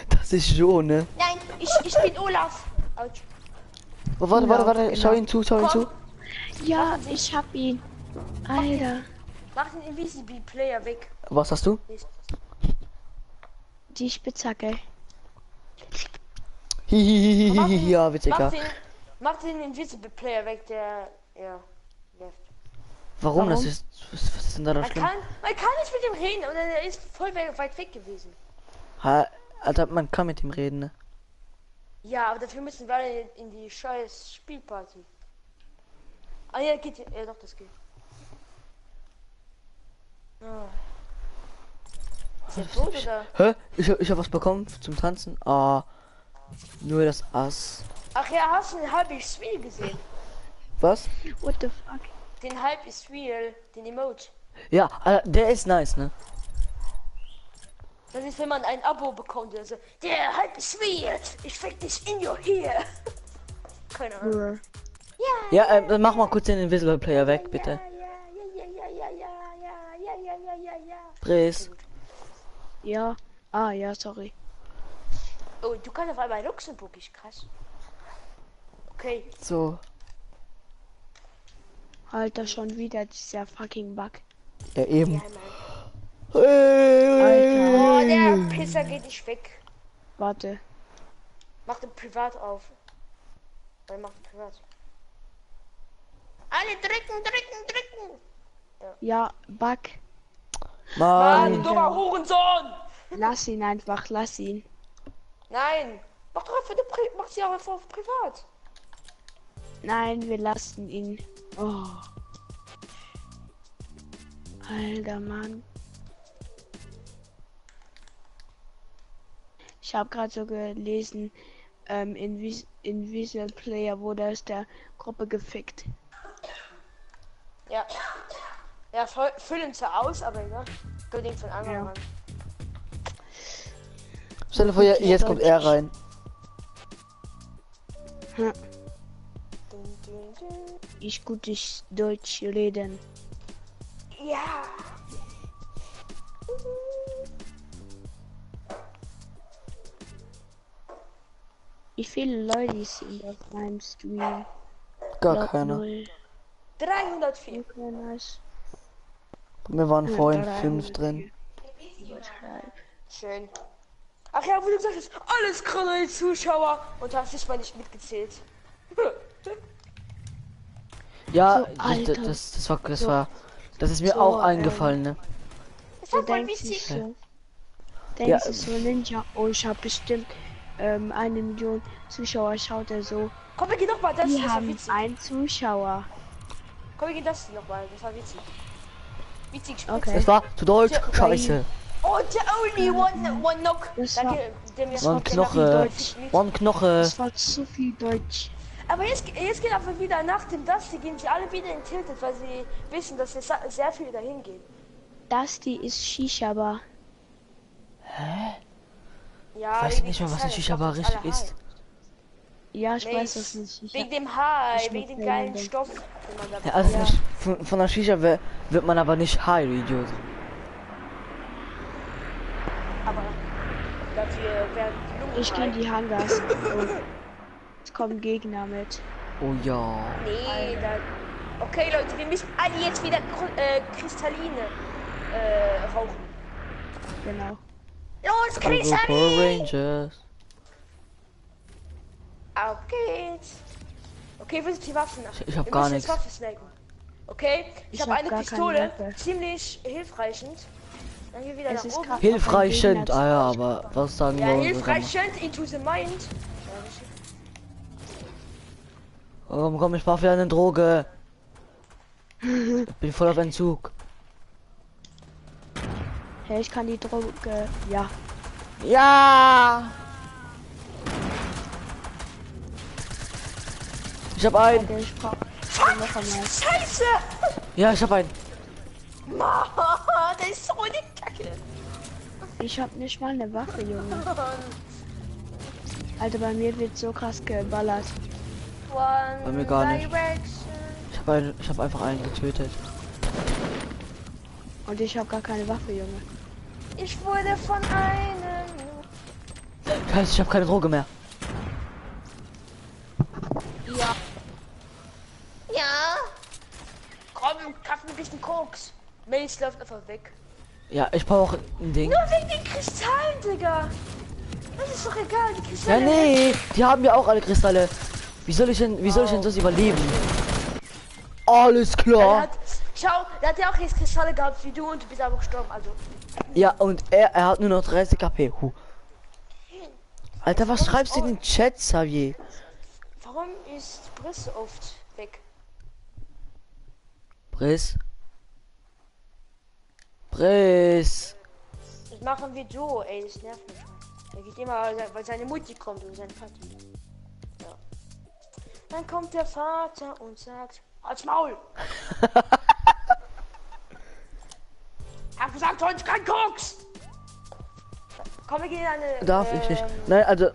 Das ist schon, ne? Nein, ich bin Olaf. Autsch. Oh, warte, Genau. schau ihn zu, Komm, Ja, ich hab ihn. Alter. mach den Invisible Player weg. Was hast du? Die Spitzhacke. Hihihihi, ja, witzig, ja. Mach den Invisible Player weg, der, ja, nervt. Warum? Das Warum? ist, was ist denn da Man schlimm? kann nicht mit ihm reden und er ist voll weit weg gewesen. Alter, man kann mit ihm reden, ne? Ja, aber dafür müssen wir alle in die scheiß Spielparty. Ah ja, geht, ja doch, das geht. Ah. Ist er tot oder? Hä? Ich hab was bekommen zum Tanzen. Ah, nur das Ass. Ach ja, hast du den Halb is Real gesehen? Was? What the fuck? Den Halb is Real, den Emote. Ja, Alter, der ist nice, ne? Das ist, wenn man ein Abo bekommt, also der Halb is Real, ich fick dich in your ear. Keine Ahnung. Ja, mach mal kurz den Invisible Player weg, bitte. Dres. Ja. Ah, ja, sorry. Oh, du kannst auf einmal Luxemburgisch, krass. Okay. So. Alter, schon wieder dieser fucking Bug. Ja, eben. Ja, Mann. Oh, Alter. der Pisser geht nicht weg. Warte. Mach den privat auf. Oder mach den privat. Alle drücken. Ja, Bug. Mann. Du dummer Hurensohn! Lass ihn einfach, lass ihn. Nein! Mach doch einfach mach sie auch einfach auf privat. Nein, wir lassen ihn. Oh. Alter Mann. Ich habe gerade so gelesen, Invisible Player wurde aus der Gruppe gefickt. Ja. Ja, füllen sie aus, aber egal. Unbedingt von anderen Ja. an. Stell dir vor, jetzt kommt er rein. Hm. Dun, dun, dun. Ich gutes Deutsch reden. Ja. Wie viele Leute sind auf meinem Stream? Gar Glaub keiner. 0. 304. Okay, nice. Wir waren Ja, vorhin 304. 5 drin. Schön. Ach ja, wo du gesagt hast, alles gerade Zuschauer und hast dich mal nicht mitgezählt. Ja, So, Alter. das ist mir So, auch eingefallen, ne? Das Du war voll denkst wichtig. nicht so. Ja. Denkst du so, Ninja? Oh, ich hab bestimmt 1 Million Zuschauer. Schaut er so. Komm, wir gehen noch mal, das Wir war haben witzig. einen Zuschauer. Komm, wir gehen das noch mal, das war witzig. Witzig, spitze. Okay. Das war zu deutsch, Ja, scheiße. Oh, der only one knock. Das Danke, war- der mir One der Knoche. Deutsch nicht- One Knoche. Das war zu viel Deutsch. Aber jetzt geht aber wieder nach dem Dusty, gehen sie alle wieder in Tilted, weil sie wissen, dass es sehr viel dahin geht. Das die ist Shisha-Bar. Ja, Weiß wegen nicht mal, dem was eine Teil, Shisha-Bar das macht richtig alle ist. high. Ja, ich Nee, weiß das nicht. Ich Wegen hab, dem High, ich wegen dem mit geilen dem- Stoff, den man da Ja, also Ja. nicht, von der Shisha wird man aber nicht high, du Idiot. aber dafür werden die Lungen ich kenn high. die Hangars. Oh. Es kommen Gegner mit. Oh ja. Nee, da... Okay, Leute, wir müssen alle jetzt wieder Kristalline rauchen. Genau. Los, Also Power Kristalline! Rangers. Auf geht's. Okay, wo sind die Waffen? Ich hab Wir gar müssen nichts. jetzt Waffen snacken. Okay, ich Ich habe hab eine gar keine Pistole. Waffe. Ziemlich hilfreichend. Dann hier wieder Es nach ist oben. grad- Hilfreichend, ah ja, aber was sagen Ja, wir? hilfreichend into the mind. Warum komm ich brauch wieder eine Droge? Ich bin voll auf Entzug. Hey, ich kann die Droge. Ja. Ja! Ich hab einen. Warte, ich brauch noch einmal. Scheiße! Ja, ich hab einen. Mann, der ist so eine Kacke. Ich hab nicht mal eine Waffe, Junge. Alter, bei mir wird so krass geballert. One Bei mir gar nicht. Direction. Ich hab einfach einen getötet. Und ich habe gar keine Waffe, Junge. Ich wurde von einem. Scheiße, ich habe keine Droge mehr. Ja. Ja. Komm, kauf ein bisschen Koks. Mace läuft einfach weg. Ja, ich brauche ein Ding. Nur wegen den Kristallen, Digga. Das ist doch egal, die Ja, Kristalle. nee, die haben ja auch alle Kristalle. Wie soll ich denn das überleben? Alles klar. Schau, der hat ja auch jetzt Kristalle gehabt wie du und du bist aber gestorben, also. Ja, und er hat nur noch 30 KP. Alter, was schreibst du in den Chat, Xavier? Warum ist Briss oft weg? Briss. Briss. Das machen wir so, ey, das nervt mich schon. Er geht immer, weil seine Mutti kommt und sein Vater. Ja. Dann kommt der Vater und sagt, halt's Maul! Hab gesagt, heute kein Koks! Komm, wir gehen in eine... Darf ich nicht. Nein, also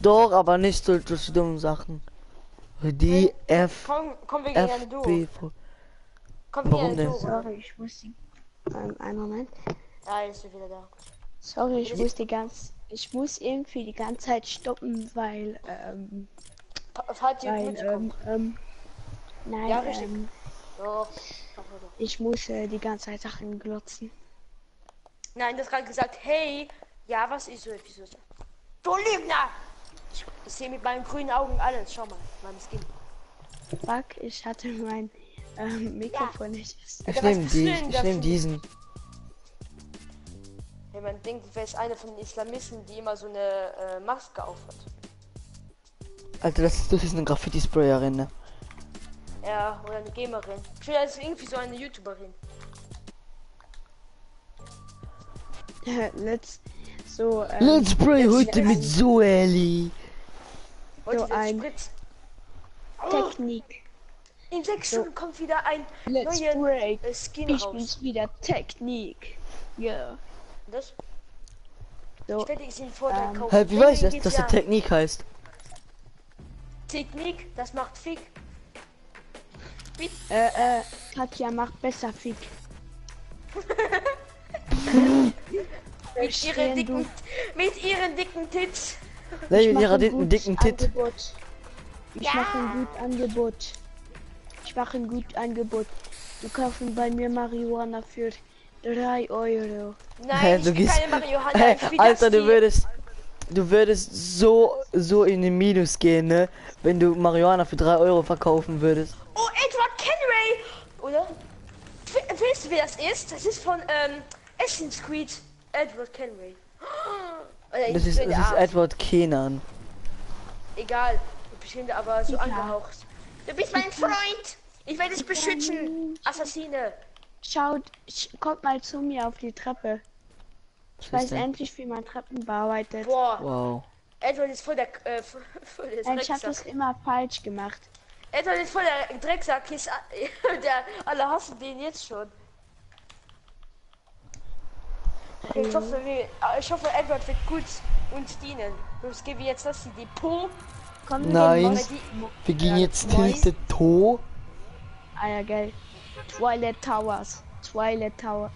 doch, aber nicht so durch dumme Sachen. Die F. Komm, wir gehen in eine F Duo. B. Komm, wir Warum gehen in eine denn? Duo. Sorry, ich muss die. Einen Moment. Ja, jetzt ist er wieder da. Sorry, ich muss irgendwie die ganze Zeit stoppen, weil Falls die Mutti kommt. nein, Ja, richtig. Doch. ich muss die ganze Zeit Sachen glotzen. Nein, das gerade gesagt, hey, ja, was ist so? Wieso? Du Lügner! Ich sehe mit meinen grünen Augen alles. Schau mal, mein Skin. Fuck, ich hatte mein Mikrofon nicht. Ich nehme diesen. Wenn man denkt, wer ist einer von den Islamisten, die immer so eine Maske aufhat. Alter, das ist eine Graffiti-Sprayerin, ne? Ja, oder eine Gamerin. Vielleicht ist irgendwie so eine YouTuberin. Let's Spray heute mit Zoeli. Heute So wird ein- Spritz. Technik. In 6 Stunden kommt wieder ein Let's neuer break. Skin Ich raus. bin's wieder Technik. Ja. Das? So. Ich werde ich den Vorteil kaufen. Hä, wie weiß ich, Deswegen dass geht's die ja- Technik heißt? Technik, das macht Fick. Katja macht besser Fick. Mit ihren dicken Tits. Nein, mit mach ihrer ein dicken gutes Tit. Angebot. Ich mache ein gut Angebot. Ich mache ein gut Angebot. Du kaufen bei mir Marihuana für 3 Euro. Nein, Hä, ich du will gehst. keine Marihuana. Hä, Ich will Alter, das hier. du würdest so in den Minus gehen, ne? Wenn du Marihuana für 3 Euro verkaufen würdest. Oh, Edward Kenway! Oder? Weißt du, wer das ist? Das ist von Assassin's Creed. Edward Kenway. Oder Das ich ist bin der Arsch. Edward Kenan. Egal. Ich bin aber so Ja. angehaucht. Du bist mein Freund! Ich werde dich beschützen! Assassine! Schaut, kommt mal zu mir auf die Treppe. Ich Was weiß ist denn? endlich, wie man Treppen bearbeitet. Boah, Wow. Edward ist voll der voll der Nein, ich habe Drecksack. das immer falsch gemacht. Edward ist voll der Drecksack. Hier ist, der, alle hassen den jetzt schon. Ich hoffe, Edward wird gut uns dienen. Sonst gebe ich jetzt das die Depot. Komm, wir Nein. gehen Weil los. die, Wir gehen jetzt Moin. Tilted To. Ah ja, geil. Twilight Towers. Twilight Tower.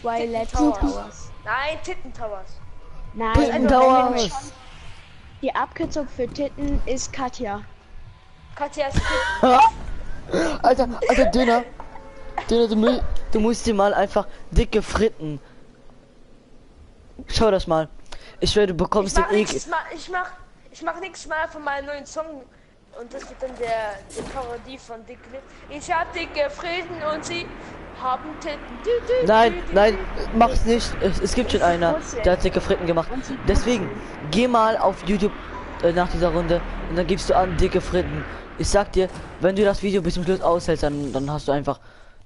Twilight Towers. Towers. nein, Titten Towers. Nein, Titten also, wenn wir Towers. schon- die Abkürzung für Titten ist Katja. Katja ist Titten. Alter, Döner, du musst dir mal einfach dicke Fritten. Schau das mal. Ich schwöre, du bekommst den Ekel. Ich mach nichts mal von meinem neuen Song. Und das wird dann der Parodie von Dick Lipp. Ich hab dicke Frieden und sie haben Titten. Nein, mach's nicht. Es gibt schon einer, der hat dicke Fritten gemacht. Deswegen, geh mal auf YouTube nach dieser Runde und dann gibst du an dicke Fritten. Ich sag dir, wenn du das Video bis zum Schluss aushältst, dann hast du einfach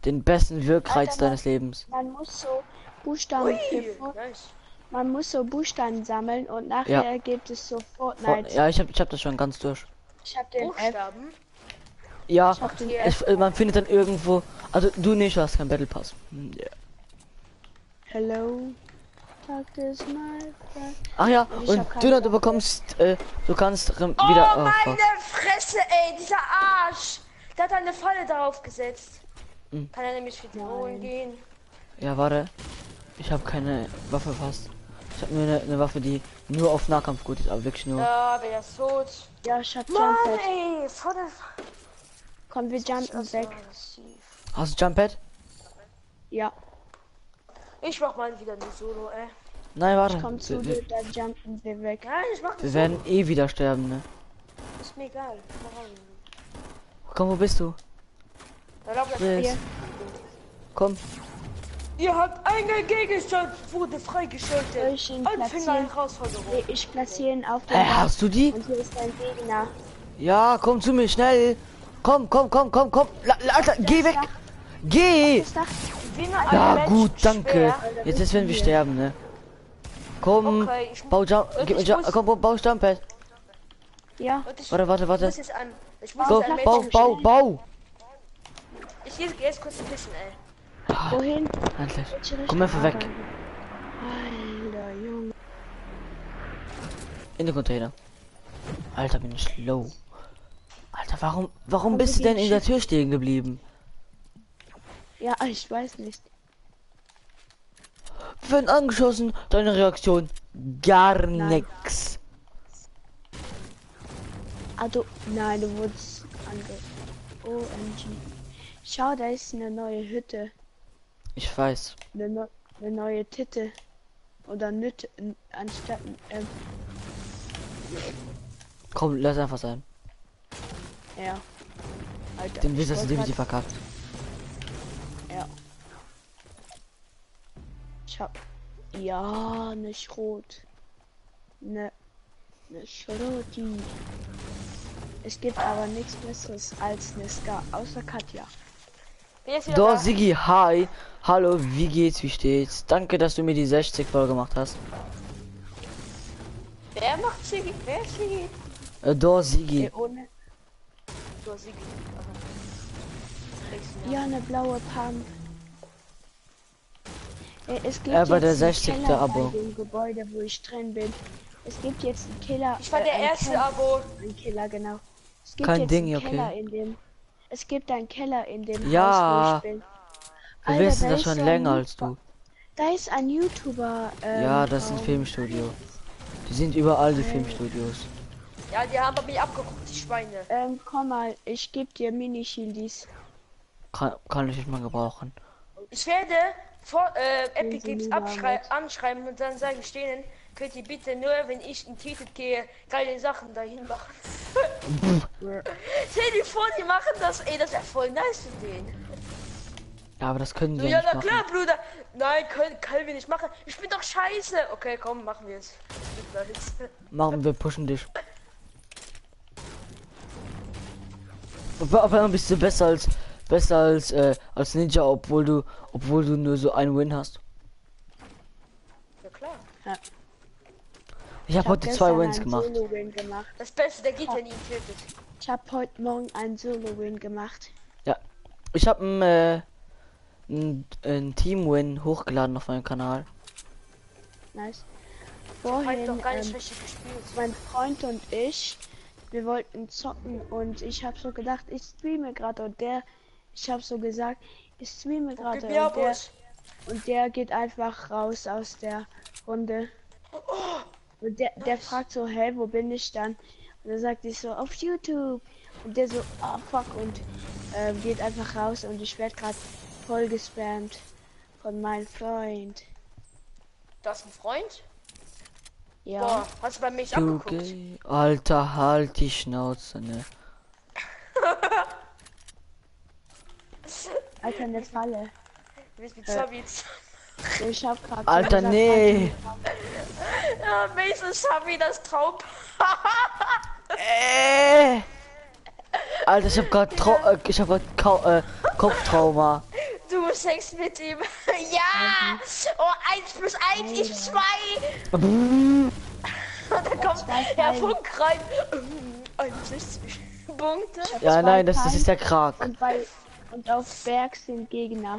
den besten Wirkreiz Alter, deines Lebens. Man muss so Buchstaben Nice. man muss so Buchstaben sammeln und nachher gibt es so Fortnite. Ja, ich hab das schon ganz durch. Ich hab den F. Buchstaben. Ja, Ich hab den man findet dann irgendwo, also du nicht, du hast keinen Battle Pass. Ja. Hello. Practice my practice. Ach ja, Ich und hab keine du Waffe. bekommst, du kannst Oh, wieder. Oh, meine fuck. Fresse, ey, dieser Arsch. Der hat eine Falle darauf gesetzt. Hm. Kann er nämlich wiederholen gehen? Ja, warte. Ich habe keine Waffe fast. Ich habe nur eine Waffe, die nur auf Nahkampf gut ist, aber wirklich nur. Ja, wer ist tot? Ja, ich hab Mann, Jump Pad. ey, vor der... Komm, wir jumpen weg. Hast du Jump Pad? Ja, Ich mach mal wieder eine Solo, ey. Nein, warte. komm zu dir, dann jumpen wir weg. Nein, ich mach Wir das werden eh wieder sterben, ne? so. Ist mir egal. Mach rein. Komm, wo bist du? Da laufen Chris. Hier. Komm. Ihr habt einen Gegenstand, wurde Soll freigeschaltet. ich ihn Anfänger platzieren? Herausforderung. Nee, ich platziere ihn auf den Hä, Dach. hast du die? Und hier ist dein Gegner. Ja, komm zu mir, schnell. Komm. Alter, geh weg. Geh. Das Dach. Ja, gut, danke. Jetzt werden wir sterben, ne? Komm, Okay, ich bau Jump, Und gib mir ich Jump, muss- komm, bau Jump Pad. Ja, Und ich Warte. muss jetzt an. Ich muss Go, jetzt an bau. Ich gehe jetzt kurz pissen, ey. wohin? Endlich. Welche Richtung? Komm einfach weg. Alter, Junge. In den Container. Alter, bin ich low. Alter, warum bist du denn in der Tür stehen geblieben? Ja, ich weiß nicht. Wir werden angeschossen. Deine Reaktion? Gar Nein. nix. Also, nein, du wurdest OMG. Schau, da ist eine neue Hütte. Ich weiß. Eine neue Titte. Oder Nütte, anstatt, Komm, lass einfach sein. ja. Alter, Den Witz hast du wollt definitiv verkackt. Ja. Ich hab. Ja, ne Schrot. Ne Schroti. Es gibt aber nichts Besseres als eine Ska, außer Katja. Bin jetzt wieder Doch, da. Sigi, hi. Hallo, wie geht's, wie steht's? Danke, dass du mir die 60 voll gemacht hast. Wer macht Sigi? Wer ist Sigi? Doch, Sigi. Ohne. So, Sigi. Ja, eine blaue Pump. Es gibt Aber der jetzt einen 60. Keller Abo. bei dem Gebäude, wo ich drin bin. Es gibt jetzt einen Keller. Ich war der einen erste Keller- Abo. Ein Keller, genau. Es gibt Kein jetzt Ding, einen okay. Keller in dem. Es gibt einen Keller in dem Ja. Haus, wo ich bin. Wir Alter, wissen da das ist schon so ein länger als YouTuber- du. Da ist ein YouTuber. Ja, das ist ein Raum. Filmstudio. Die sind überall, die Filmstudios. Ja, die haben bei mir abgeguckt, die Schweine. Komm mal, ich geb dir Mini-Shieldis. Kann ich nicht mal gebrauchen. Ich werde vor Epic sie Games nie damit. anschreiben und dann sagen ich denen, könnt ihr bitte nur, wenn ich in Titel gehe, geile Sachen dahin machen. Stell dir vor, die machen das, ey, das wäre voll nice für den. Ja, aber das können So, wir ja, nicht na klar, machen. Bruder. Nein, können wir nicht machen. Ich bin doch scheiße. Okay, komm, machen wir es. Machen wir, pushen dich. Auf einmal bist du besser als Ninja, obwohl du nur so einen Win hast. Ja klar. Ich habe heute gestern 2 Wins einen gemacht. Solo-Win gemacht. Das Beste, der geht, wenn ihn tötet. Ich habe heute Morgen einen Solo-Win gemacht. Ich habe ein Team-Win hochgeladen auf meinem Kanal. Nice. Halt Vorhin, doch gar nicht richtig gespielt. mein Freund und ich, wir wollten zocken und ich habe so gedacht, ich streame gerade und ich habe so gesagt, ich streame gerade Gib mir und der, Abos. und der geht einfach raus aus der Runde. Und der fragt so, hey, wo bin ich dann? Und dann sagt ich so, auf YouTube. Und der so, oh fuck, und geht einfach raus und ich werde gerade voll gespammt von meinem Freund. Das ist ein Freund? Ja, Boah, hast du bei mich abgeguckt? Okay. Alter, halt die Schnauze, ne? Alter, eine Falle. Du bist wie Zabitz. Ich hab grad Alter, nee. Ja, Mason Sabi, das Traum. Alter, ich hab grad Kopftrauma. Du singst mit ihm. Ja! Oh, 1+1 ist 2. Und dann kommt Herr Funk rein. 61 Punkte. Ja, nein, das ist ja Krag. und auf Berg sind Gegner.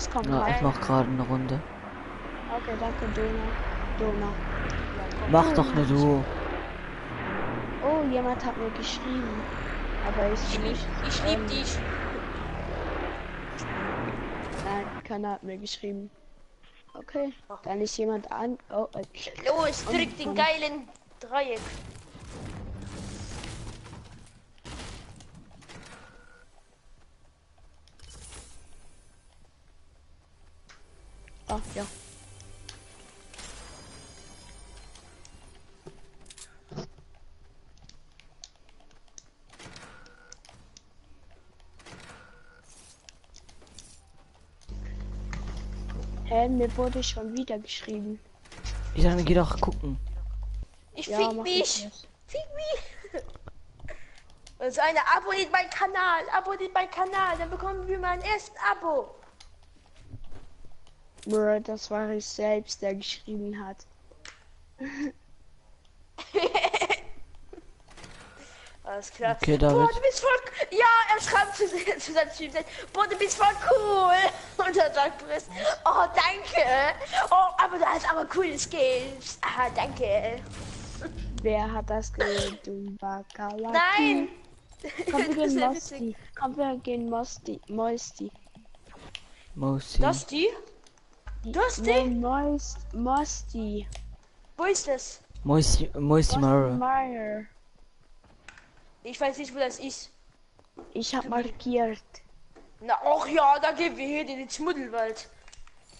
Es kommt Ja, ich rein. mach gerade eine Runde. Okay, danke, Dona. Mach doch nicht du. Oh, jemand hat mir geschrieben. Aber ich nicht. Ich lieb dich. Nein, keiner hat mir geschrieben. Okay, dann ist jemand an. Oh, Los, drück den geilen Dreieck. oh ja. Hä, mir wurde schon wieder geschrieben. Ich dann geh doch gucken. Ich Ja, fick mach mich. ich jetzt. Fick mich. Und so eine abonniert meinen Kanal, dann bekommen wir mein erstes Abo. Bruh, das war ich selbst, der geschrieben hat. Alles klar. Okay, Boah, David. du bist voll. Ja, er schreibt zu seinem Stream. Boah, du bist voll cool. Und dann sagt Chris, oh, danke. Oh, aber du hast aber coole Skills. Ah, danke. Wer hat das geredet? Du Bakalaki. Nein. Komm, wir Das gehen wär Mosti. witzig. Komm, wir gehen Mosti. Mosi. Das die? Das die? Nein, Mosti. Wo ist das? Mosi Mara. Meyer. Ich weiß nicht, wo das ist. Ich hab markiert. Na, ach ja, da gehen wir hier in den Schmuddelwald.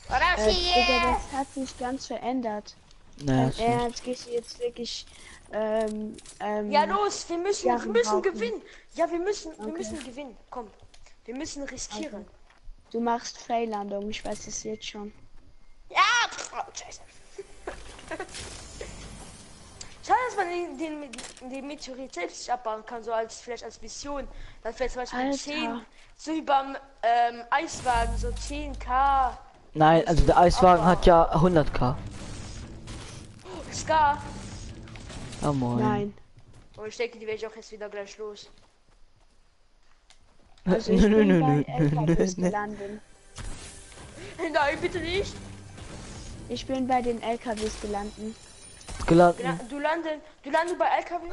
Digga, das hat sich ganz verändert. Naja, ist nicht. Ernst, gehst du jetzt wirklich, Ja, los, wir müssen rauchen. gewinnen. Ja, wir müssen Okay. gewinnen. Komm, wir müssen riskieren. Du machst Fehllandung, ich weiß es jetzt schon. Ja, oh, scheiße. Schade, dass man den Meteorit selbst nicht abbauen kann, so als vielleicht als Mission. Das wäre zum Beispiel Alter. 10, so wie beim Eiswagen, so 10k. Nein, also der Eiswagen hat ja 100k. Ska. Ja moin. Nein. Und ich denke, die werde ich auch jetzt wieder gleich los. Also ich bin bei LKWs gelandet. Nein, bitte nicht. Ich bin bei den LKWs gelandet. Geladen. Du landest bei LKW?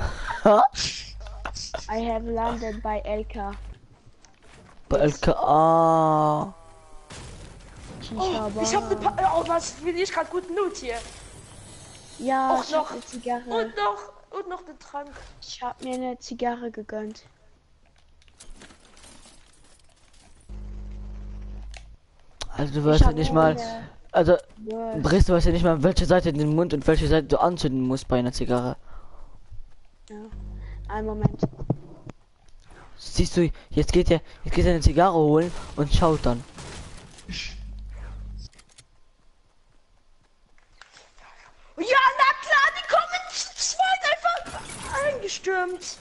I have landed bei LK. Bei LKA. Oh, ich habe eine oh, was finde ich gerade guten Loot hier. Ja, Och, ich hab noch. eine Zigarre. Und noch den Trank. Ich hab mir eine Zigarre gegönnt. Also du weißt ja nicht mal. Also Wurst. Briss, du weißt ja nicht mal, welche Seite in den Mund und welche Seite du anzünden musst bei einer Zigarre. Ja. Einen Moment. Siehst du, jetzt geht er eine Zigarre holen und schaut dann. Ja, na klar, die kommen zu zweit einfach eingestürmt.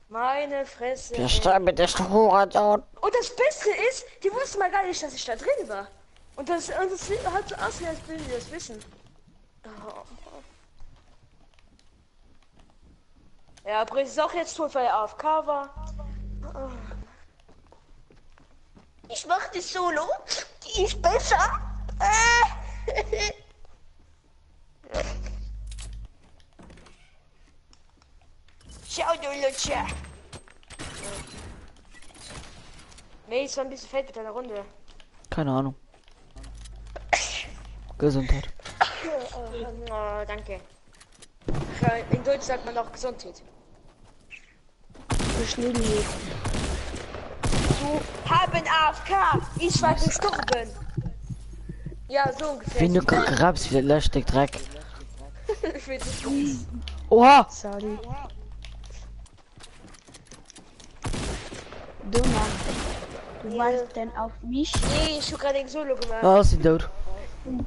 Meine Fresse. Der ey. Stein mit der Hurensohn. Und das Beste ist, die wussten mal gar nicht, dass ich da drin war. Und das hat so aussehen, als würden die das wissen. Oh. Ja, Briss ist auch jetzt tot, weil er AFK war. Oh. Ich mach die Solo, die ist besser. Ciao, du Lutscher. Nee, es war ein bisschen fett mit deiner Runde. Keine Ahnung. Gesundheit. Oh, danke. In Deutsch sagt man auch Gesundheit. Schnee. Du haben AFK. Ich war gestorben. Ja, so ungefähr. Wenn du grabst, wie löscht der Dreck. Ich will nicht. Oha! Sorry. Doma. Du warst denn auf mich? Nee, ich hab gerade ein Solo gemacht. Ah, ist sie tot.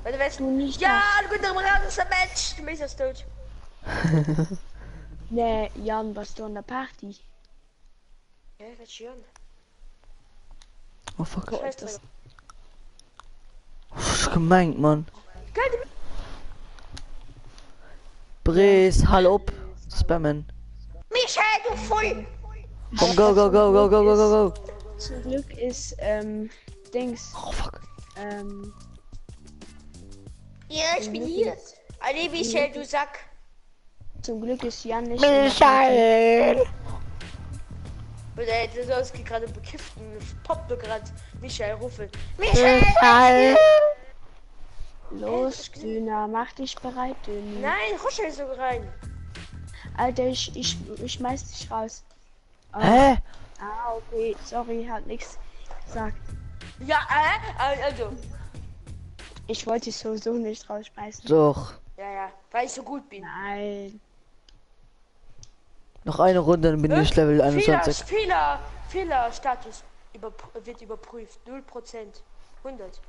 Weil du weißt, Du nicht. ja, du bist doch mal das Match. Du bist das tot. Nee, Jan, warst du an der Party? Ja, das ist schön. Oh fuck. Scheiße. Das ist gemeint, Mann. Geil, du Briss, hallo up. Spammen. Michael, du voll. Komm, go, go, go, go, go, go, go, go. Zum Glück ist, Dings. Oh fuck. Ja, ich bin hier. Ali Michel, du Sack. Zum Glück ist Jan nicht. Michael! Oder du sollst gerade bekifft und poppt gerade Michael rufen. Michael! Los, Döner, mach dich bereit, Döner. Nein, ruschel so rein. Alter, ich schmeiß dich raus. Oh. Hä? Ah, okay, sorry, hat nichts gesagt. Ja, also. Ich wollte dich sowieso nicht rausschmeißen. Doch. Ja, weil ich so gut bin. Nein. Noch eine Runde, dann bin ich Level 21. Fehlerstatus wird überprüft. 0%. 100.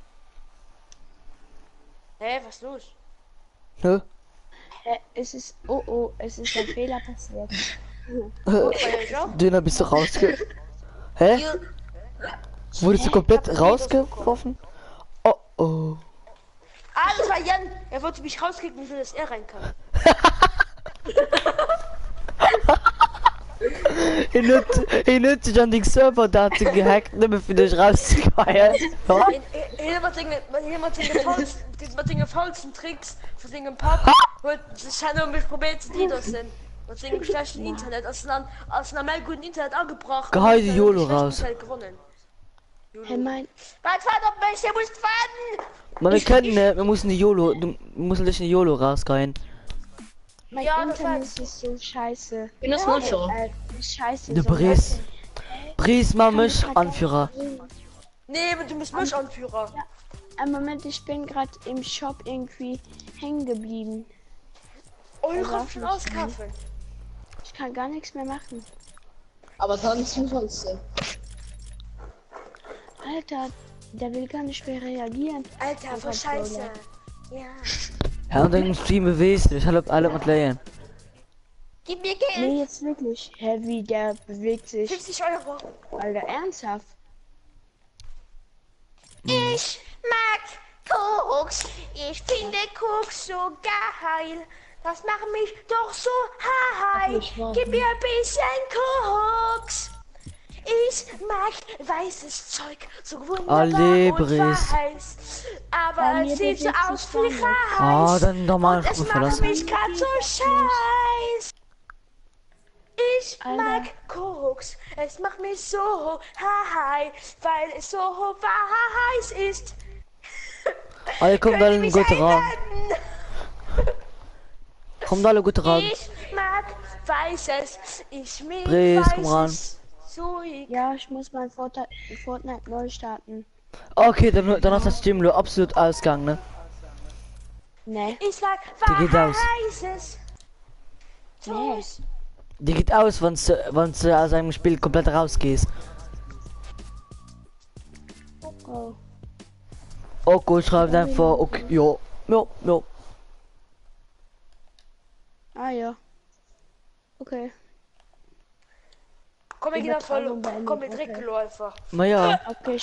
Hä, was ist los? Hä? Es ist, oh, es ist ein Fehler passiert. Döner, bist du rausge... Hä? Wurdest du komplett rausgeworfen? Oh oh. Ah, das war Jan. Er wollte mich rauskicken, so dass er rein kann. Hij nutzt sich an die Serverdaten gehackt, nur für dich rauszukommen. Mit den faulsten Tricks für den Pop und ich habe mich probiert zu sind. Und wegen schlechten Internet, aus einem guten Internet angebracht. Geheide YOLO raus. Hey, mein... Was war doch mich, ihr müsst warten! Man, wir können, wir müssen die YOLO, du musst dich in die YOLO rausgehen. Mein Ja, Internet ist so scheiße. Ich bin das mal schon. Scheiße. Der so Bries. Bries, mal mich Anführer. Nee, du bist mich Anführer. Ein Moment, ich bin gerade im Shop irgendwie hängen geblieben. Eure schon auskaufen. Ich kann gar nichts mehr machen. Aber sonst musst du. Alter, der will gar nicht mehr reagieren. Alter, voll scheiße. Ja. Ja, und dann Stream bewegt sich, alle mit Leyen. Gib mir Geld. Nee, jetzt wirklich. Hä, wie der bewegt sich. 50 Euro. Alter, ernsthaft. Ich mag Koks. Ich finde Koks so geil. Das macht mich doch so high. Gib mir ein bisschen Koks. Ich mag weißes Zeug, so wunderbar Alle und Bries. weiß. Aber Bei es mir sieht so bewegt aus sich wie gar nichts. Ah, Reis. dann nochmal Und es macht verlassen. mich grad so scheiß. Ich Alter. mag Koks, es macht mich so high, weil es so heiß ist. Alle kommen Könnt ihr alle mich gut ran. einladen? Kommt alle gut ran. Ich mag Weißes, ich mag Bries, komm ran. Weißes Zeug. Ja, ich muss mein Fortnite neu starten. Okay, dann hast das Stream nur absolut ausgegangen, ne? Ne. Ich sag Die geht aus. Weißes Nee. Zeug. Die geht aus, wenn du aus einem Spiel komplett rausgehst. Oh. Okay, schreib einfach, okay, jo. Ah ja. Okay. Komm, wir gehen voll, Übertragung beendet, komm, wir okay. direkt einfach. Na ja. Okay,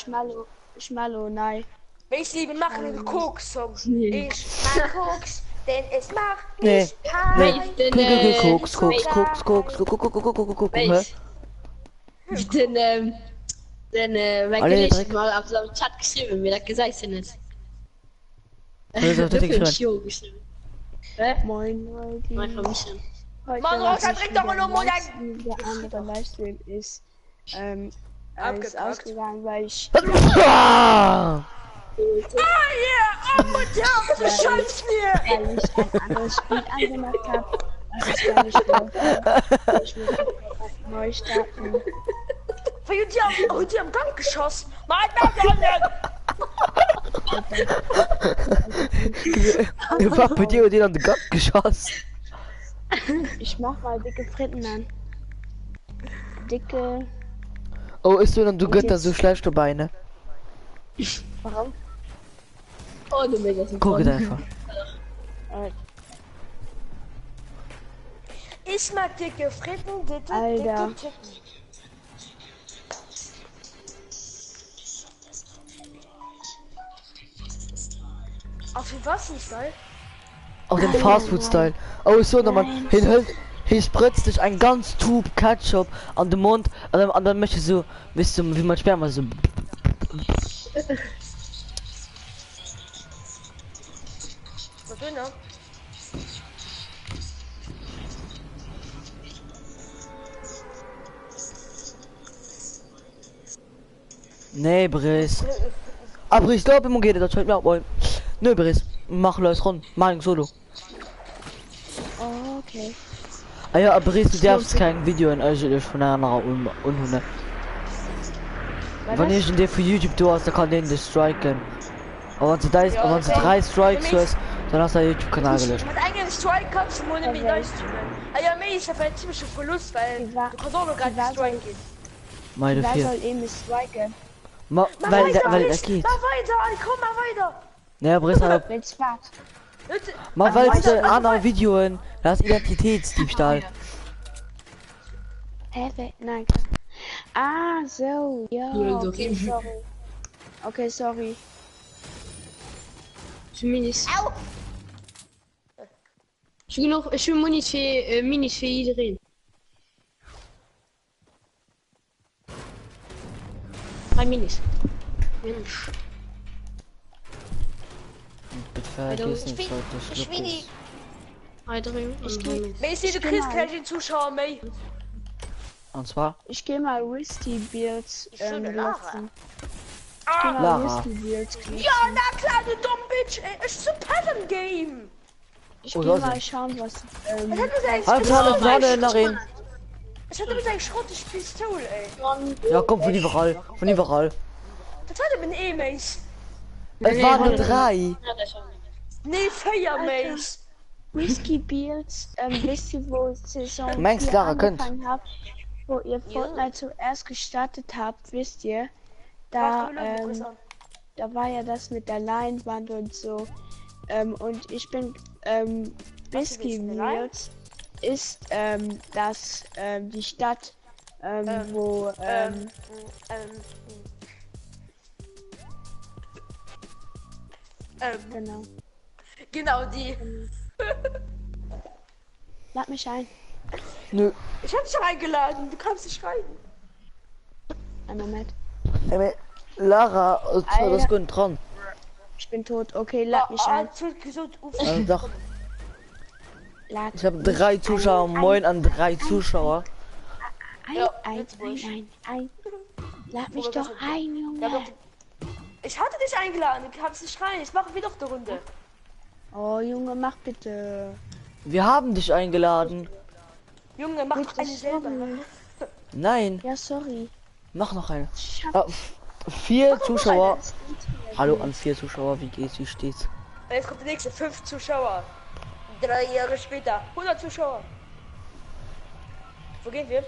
Schmallo, nein. Ich liebe machen einen Koks-Song. Ich mag Koks, denn es macht Nee. mich high. Nee, Koks, hä? Mein Alle Kollege direkt. mal auf seinem Chat geschrieben, mir das gesagt sind es. Also, das Für ist ein schön. Show geschrieben. Hä? Moin Leute. Mein Vermischen. Heute Mann, mache Rosa, ich trink doch mal wieder noch Monat. Livestream. Der andere Livestream ist alles Abgekackt. ausgegangen, weil ich Ah! Ah, yeah, oh, ja, was ist Scheiß hier? weil ich ein anderes Spiel angemacht habe. Das ist gar nicht mehr. Ich muss neu starten. Weil die haben Gang geschossen. Nein, nein. Ich war bei dir und den an den Gang geschossen. Ich mach mal dicke Fritten an. Dicke. Oh, ist du dann, du Götter, so schlecht dabei, ne? Warum? Oh, du mega Guck es einfach. Ich mag dicke Fritten, dicke Alter. Titten. Auf den was nicht, geil? Auch den Fastfood-Style. Oh, so, nochmal. Hier spritzt dich ein ganz Tube Ketchup an den Mund und dann möchte so, wisst du, wie man Sperma so. Döner. Nee, Briss. Ah, Briss, glaub immer geht das heute mal. Nee, Briss. Mach los ron. Mach solo. Oh, okay. Ah ja, Briss, du darfst kein Video in euch von einer Unhunde. Wenn ich in dir für YouTube du hast, dann kann den dich striken. Aber wenn du da ist, Ja, wenn du okay. 3 Strikes Für mich- hast, dann hast du den YouTube-Kanal gelöscht. Mit eigenen Strike kannst du ohne mich neu streamen. Ah ja, mir ist aber ein ziemlicher Verlust, weil Die war- du kannst auch noch gar die war nicht Strike gehen. Meine Wer 4. soll eben striken? Mach Weil weiter, das Alice. geht. Mach weiter, Ali, komm mal weiter. Naja, Briss, aber Wenn's fährt. Leute, mal weil weiter, es andere Videoen, das ist Identitätsdiebstahl. Nein. Ah, so. Ja, okay, sorry. Okay, sorry. Zumindest. Au. Ich will Minis für iedereen. 3 Minis. Bitte vergiss Ich nicht, will- heute ich will die- Schluck Macy, du kriegst keine Zuschauer mehr. Und zwar Ich geh mal Whisky Beards schöne Lara. benutzen. Ich geh mal Lara. Whisky Beards benutzen. Ja, na klar, du dumm Bitch. Ey, es ist ein Pattern-Game. Ich Oh, geh das mal ist- schauen, was. Es hat mir sein Halt Sonne nach rein. Es hat mir sein schrottiges Pistol, ey. Ja, komm, von überall. Von überall. Das hat er mit E-Mails. Es waren nur 3. Nee, Feier, Mace. Whisky Beards, wisst ihr, wo Saison Meinst 4 Lara, könnt. angefangen habt, wo ihr Ja. Fortnite zuerst gestartet habt, wisst ihr, Mach da, du Leute, Chris an. da war ja das mit der Leinwand und so. Und ich bin, Whisky willst, eine Lein? Beards ist, das, die Stadt, wo, ähm, genau. genau die. Lad mich ein. Nö. Ich hab dich eingeladen, du kannst nicht schreiben. Einen Moment. Lara, das Alter. ist gut dran. Ich bin tot. Okay, lad mich ein. Also doch, Lad ich habe 3 Zuschauer. Moin an 3 Zuschauer. Ja, ein. Lad mich Wo wir doch das- ein, Junge. Ja, doch. Ich hatte dich eingeladen, du kannst nicht rein. Jetzt machen wir doch die Runde. Oh, Junge, mach bitte. Wir haben dich eingeladen. Junge, mach doch Bitte, eine selber. sorry. Nein, Ja, sorry. mach noch eine. Ich hab Ah, 4 Zuschauer. das Hallo an 4 Zuschauer, wie geht's, wie steht's? Jetzt kommt der nächste, 5 Zuschauer. 3 Jahre später, 100 Zuschauer. Wo gehen wir?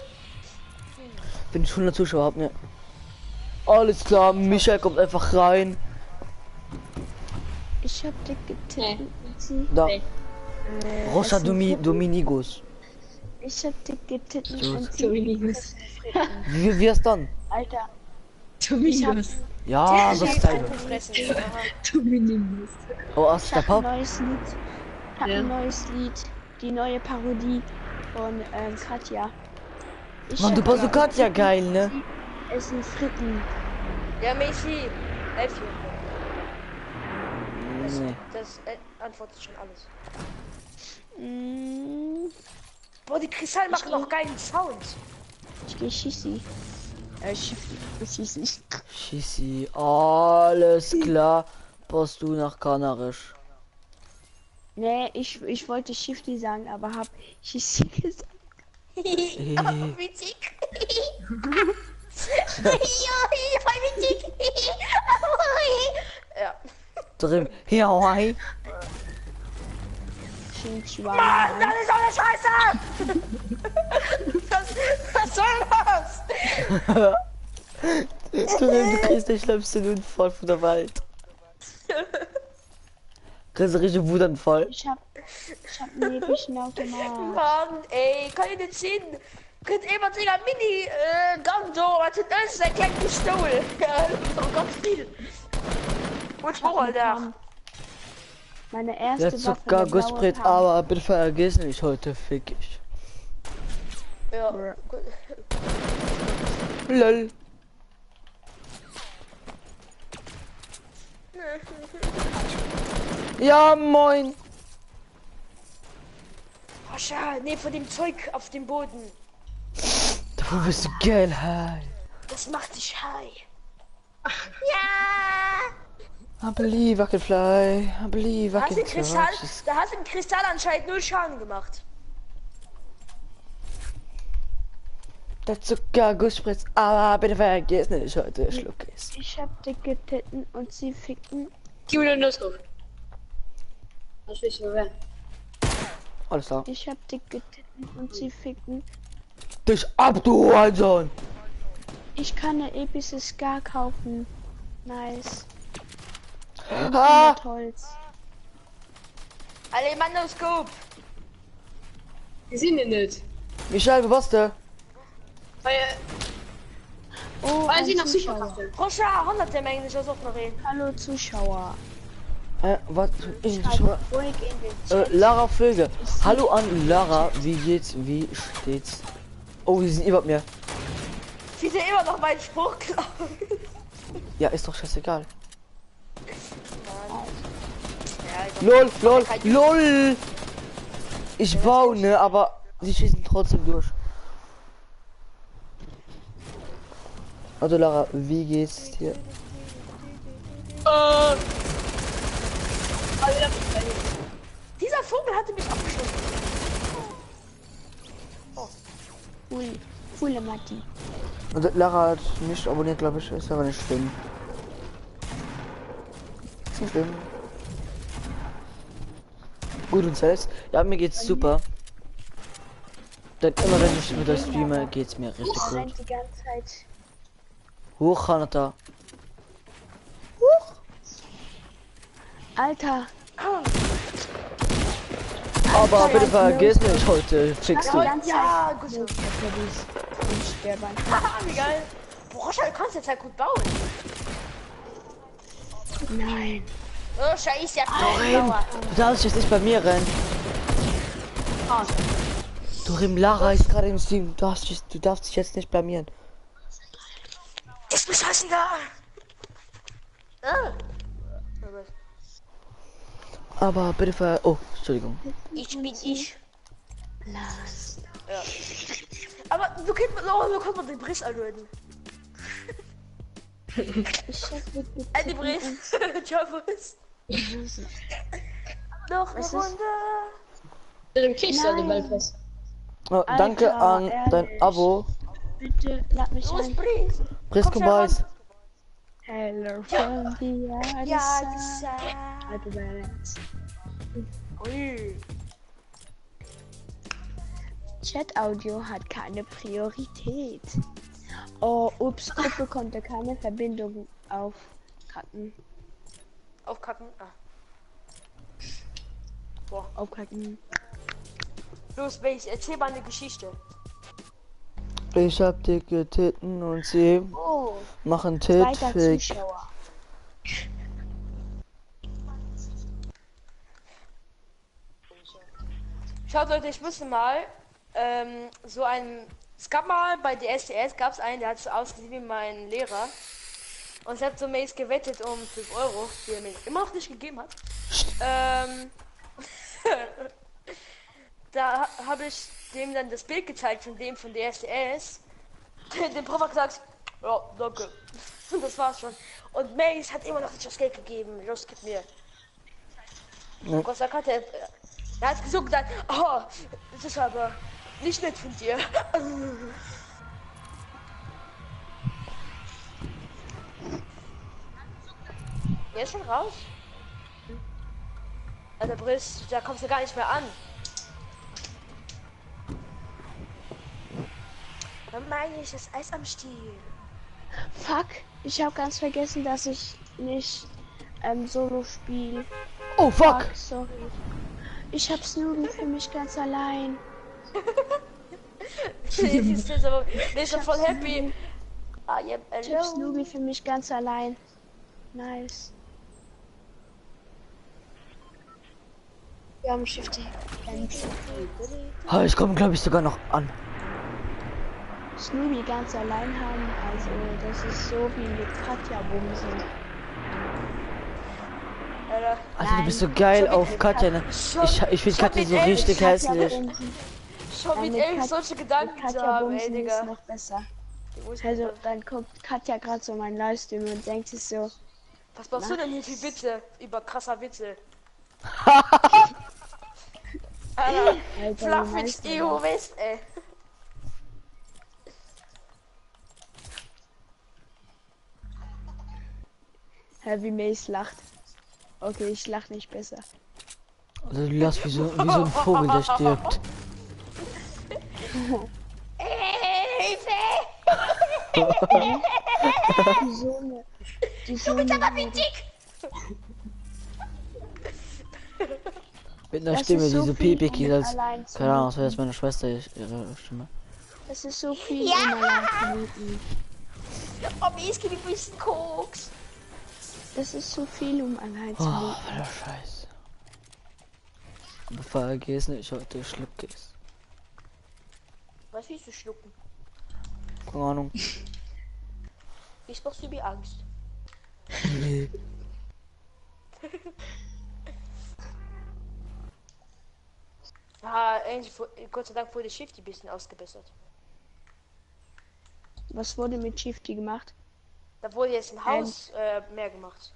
Wenn ich 100 Zuschauer hab, ne? Alles klar, Michael kommt einfach rein. Ich hab dicke Titten. Sie. Da. Nee. Rosa es sind Titten. Dominigos. Ich hab dicke Titten So. und sie. Dominikus. Wie ist dann? Alter. Dominikus. Ja, das ist Teil. Fressen. Dominikus. Oh, hast Ich du der hab ein Pop? neues Lied. Ich hab Ja. ein neues Lied. Die neue Parodie von Katja. Mann, du bist so Katja geil, ne? Essen Fritten. Ja, Messi. Elfchen. Nee. Das antwortet schon alles. Mm, Boah, die Kristallen machen noch geilen Sound. ich geh Schissi. Schissi. Schissi, alles klar. Bost du nach Kanarisch. Nee, ich wollte Shifty sagen, aber hab Schissi gesagt. Witzig. Witzig. Ja. Drin. Ja, hi. Chinchua. Mann, das ist alles scheiße! Was soll das? Drin, du kriegst den schlimmsten Unfall von der Welt. Kriegst du richtig Wutanfall. Ich hab einen epischen Automat. Mann, ey, kann ich nicht sehen. Könnt ihr mal sehen, ein Mini-Gando, was ist das? Ein kleines Pistol. Ja, oh Gott, viel. Und Schmorrel da. Meine erste Jetzt Waffe. sogar der blaue Gussbrett, Pump. aber bitte vergiss nicht, heute fick ich. Ja. Lol. Ja, moin. Roger, nee, von dem Zeug auf dem Boden. Dafür bist du geil, hi. Das macht dich high. Ja! I believe I can fly. I believe I Hast can den Kristall, touch. da hast du den Kristall anscheinend 0 Schaden gemacht. Der Zuckerguss spritzt, aber bitte vergiss nicht, heute Schluck ist. Ich hab dicke Titten und sie ficken. Gib mir den Nusshof. Das ist so wer. Alles klar. Ich hab dicke Titten und sie ficken. Dich ab, du Hurensohn! Ich kann eine epische Scar kaufen. Nice. Ah! Mit Holz. Alemannoskop. Wir sehen den nicht. Michael, wo warst du? Weil, Oh, weil ein sie noch Zuschauer. Superkraft sind. Roger, 100 im Englisch, das auch noch reden. Hallo Zuschauer. Was? Schreibt ruhig in den Chat. Lara Vögel. Hallo an Lara, wie geht's? Wie steht's? Oh, die sind über mir. Sie sind immer noch meinen Spruch klauen. Ja, ist doch scheißegal. Ja, LOL. Ich baue, ne, aber sie schießen trotzdem durch. Also Lara, wie geht's dir? dieser Vogel hatte mich abgeschossen. Coole Matti. Also Lara hat nicht abonniert, glaube ich, ist aber nicht schlimm. Ist nicht schlimm. Gut und selbst? Ja, mir geht's super. Denn immer wenn ich mit euch streame, geht's mir richtig Ich gut. rennt die ganze Zeit. Hoch, Hanata. Alter. Aber bitte vergiss nicht, heute fixst Die du. ganze Ja, Zeit. gut. Sterbein. Haha, wie geil. Boah, Roger, du kannst jetzt halt gut bauen. Nein. Oh, scheiße, ja, Du darfst jetzt nicht bei mir rennen. Du Lara ist gerade im Stream. Du darfst dich jetzt nicht blamieren. Ist mir scheißegal. Aber bitte Oh, Entschuldigung. Ich bin ich. Lass. Ja. Aber du kannst mal den Briss anhören. Ich hab wirklich Die Briss. Tschüss. Noch eine Was ist- Runde. Mit dem Keks an die Nein. Waldfest. Oh, danke Alter, an dein ehrlich. Abo. bitte, lass mich Los, rein. Briss. Brisco Komm schnell Boys. Hello from the other Ja, side. das Alter, Balance. Ui. Chat-Audio hat keine Priorität. Oh, ups, Gruppe konnte keine Verbindung aufkacken. Aufkacken. Aufkacken. Los, Base, erzähl mal eine Geschichte. Ich hab dicke Titten und sie Oh, machen zweiter Titfick. Zuschauer. Schaut Leute, ich müsste mal so ein. Es gab mal bei DSDS gab es einen, der hat so ausgesehen wie mein Lehrer. Und ich habe so Mace gewettet um 5 €, die er mir immer noch nicht gegeben hat. Da habe ich dem dann das Bild gezeigt von dem von DSDS. Dem Prof hat gesagt, ja, danke. Und das war's schon. Und Mace hat immer noch nicht das Geld gegeben. Los, gib mir. Ja. Gott sei Dank hat er hat so gesagt, oh, das ist aber nicht nett von dir. Er ist schon raus. Alter Briss, da kommst du gar nicht mehr an. Dann meine ich das Eis am Stiel. Fuck, ich habe ganz vergessen, dass ich nicht Solo spiele. Oh fuck! Sorry. Ich hab Snoopy für mich ganz allein. Die ist so voll happy. I am Ich hab alone. Snoopy für mich ganz allein. Nice. Wir haben Shift. Ich komme glaube ich sogar noch an. Snoopy ganz allein haben, also das ist so wie mit Katja bumsen. Alter. Alter, du bist so Nein. geil Schon auf mit Katja, ne? Ich find Katja so richtig hässlich. Schon mit elf solche Gedanken zu Katja haben, ey, Bumsen ist Digga. noch besser. Ich muss Also mal- dann guckt Katja gerade so meinen Livestream und denkt sich so, Was machst du denn hier für Witze? Über krasser Witze. Alter, Alter, Flachwitz, wie nice, Egoist, ey. Heavy Mace lacht. Okay, ich lach nicht besser. Also du lachst wie so ein Vogel, der stirbt. Hilfe! Die Sonne. Die Du Sonne. bist aber witzig! Mit einer Das Stimme, ist die so so viel, piepig um ist, als allein zu keine Ahnung, als wäre leben. das meine Schwester, ihre Stimme. Das ist so viel, Ja. um allein zu leben. Oh, Wieski, wie bist du Koks? Das ist so viel, um allein zu Oh, leben. der Scheiß. Bevor er gehst, nicht heute schluck ist. Was willst du schlucken? Keine Ahnung. Ich machst du mir Angst. Nee. Ah, Gott sei Dank wurde Shifty ein bisschen ausgebessert. Was wurde mit Shifty gemacht? Da wurde jetzt ein Haus mehr gemacht.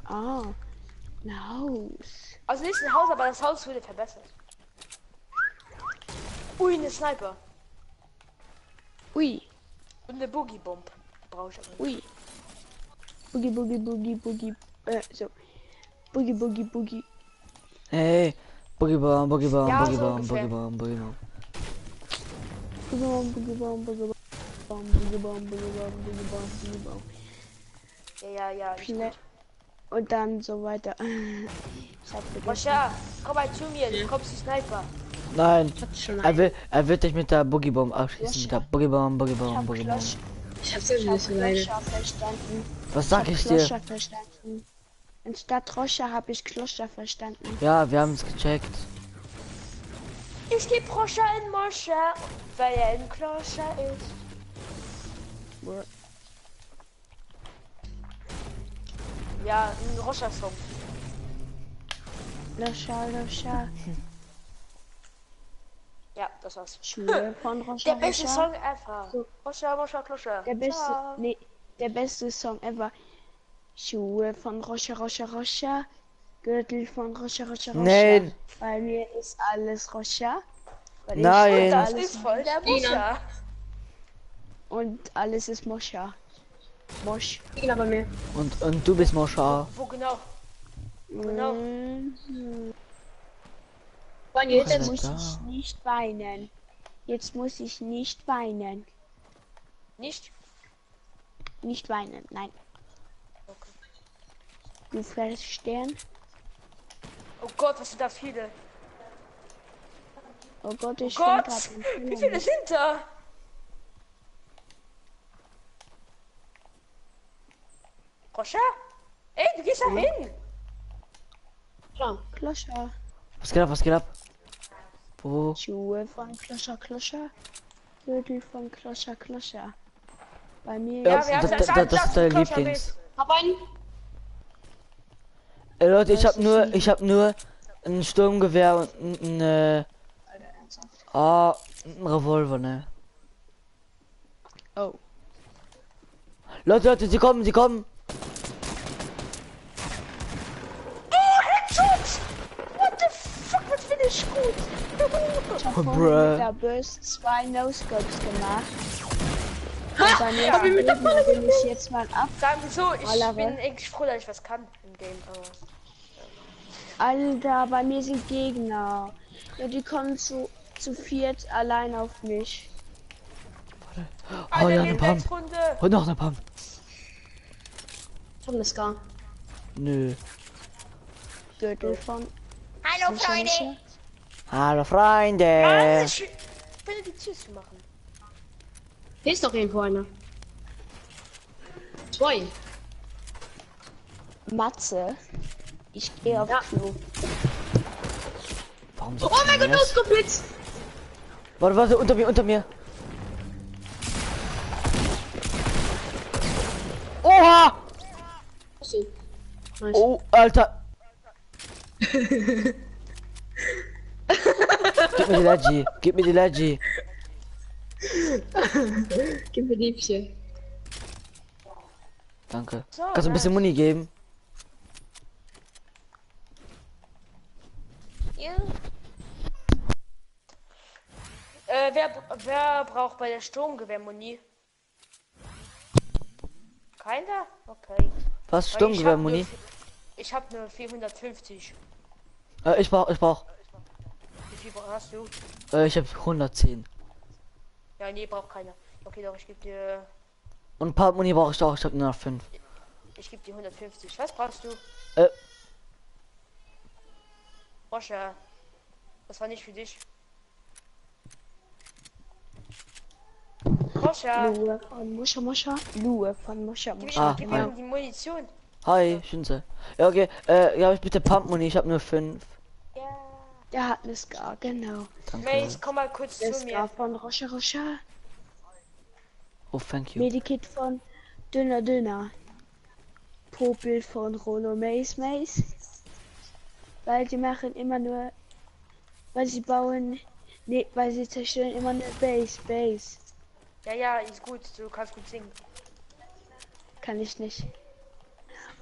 Ah, ein Haus. Also nicht ein Haus, aber das Haus wurde verbessert. Ui, eine Sniper. Ui, Und eine Boogie-Bomb. Brauche ich aber nicht. ui. Boogie, Boogie, Boogie, Boogie. So. Boogie, Boogie, Boogie. Hey, Boogie Bomb, Boogie Bomb, Ja, Boogie so Bomb, ungefähr. Boogie Bomb, Boogie Bomb. Boogie Bomb, Boogie Bomb, Boogie Bomb. Boogie Bomb, Boogie Bomb, Boogie Bomb, Boogie Bomb. Ja, ist Schnell. gut. Und dann so weiter. Ich hab vergessen. Moscha, komm mal zu mir, du kommst die Sniper. Nein, Ich hatte schon er wird dich mit der Boogie Bomb abschießen. Mit der Boogie Bomb, Boogie Ich Bomb, hab Boogie Bomb. Klosch, Ich hab's ich irgendwie hab nicht so leider. Kloscher verstanden. Was sag ich dir? Kloscher verstanden. Anstatt Roscher habe ich Kloscher verstanden. Ja, wir haben es gecheckt. Ich geb Roscha in Moscha, weil er ein Kloscher ist. Ja, ein Roscha-Song. Kloscher, Kloscher. Ja, das war's. Schuhe von Roscher, Der beste Roscher. Song ever. So. Roscha, Moscha, Kloscher. Der beste, Ciao. nee, der beste Song ever. Schuhe von Roscher, Roscher, Roscher. Gürtel von Roscher, Roscher, Roscher. Nein. Bei mir ist alles Roscher. Weil ich Nein. Das alles ist voll der Moscha. und alles ist Moscha. Mosch. Gegner bei mir. Und du bist Moscha. Wo genau? Genau. Wann jetzt? Jetzt Alter. muss ich nicht weinen. Jetzt muss ich nicht weinen. Nicht? Nicht weinen, nein. Du Stern. Oh Gott, was sind da viele? Oh Gott, ich Oh Gott, stand grad im wie viele sind da? Roscha? Ey, du gehst da hin. Klar. Kloscher. Was geht ab, was geht ab? Wo? Schuhe von Kloscher, Kloscher. Gürtel von Kloscher, Kloscher. Bei mir Ja, ist wir haben das ist dein Lieblings. Hab einen. Ey Leute, ich Das hab nur ein Sturmgewehr und ein ein Revolver, ne? Oh. Leute, sie kommen, sie kommen. Oh, Headshot! What the fuck, was bin ich gut? Ich hab Oh, vorhin bruh. mit der Burst 2 No-Scopes gemacht. Ha! Und beim hab ihn mit der nächsten Mal bin ich jetzt mal ab. Sagen wir so, ich Ballere. bin eigentlich froh, dass ich was kann im Game, aber... Alter, bei mir sind Gegner. Ja, die kommen zu viert allein auf mich. Oh ja, eine in Pump. Runde. Und noch eine Pump. Ich hab eine Scar. Nö. Gürtel von Hallo, Freunde! Hallo Freunde. Alles schön. Ich will die Tschüss machen. Hier ist doch irgendwo einer. 2. Matze. Ich gehe auf Ja. Klo. Warum Oh mein Gott, ausgeblitzt! Warte, unter mir. Oha! Achso. Nice. Oh, Alter. Gib mir die Leggy. Gib mir die Leggy. Gib mir Liebchen. Danke. So, Kannst du ein bisschen nice. Muni geben? Ja. Wer braucht bei der Sturmgewehr-Muni? Keiner? Okay. Was? Weil Sturmgewehr Muni? Ich habe nur 450. Ich brauch. Wie viel hast du? Ich habe 110. Ja, nee, braucht keiner. Okay, doch, ich gebe dir. Und ein paar Muni brauche ich auch. Ich habe nur noch 5. Ich gebe dir 150. Was brauchst du? Äh. Roscha. Das war nicht für dich. Roscha. Lue von Muscha. Lue von Muscha. Gib hi. mir die Munition. Hi, Schinze. Ja, okay. Ja, ich bitte Pump Muni. Ich habe nur 5. Ja. Der hat eine Scar, genau. Danke. Mace, komm mal kurz Der zu Scar mir. von Roscha. Oh, thank you. Medikit von Dünner. Popel von Rolo Mace. Weil die machen immer nur. Weil sie bauen. Nee, weil sie zerstören immer nur Base. Ja, ist gut. Du kannst gut singen. Kann ich nicht.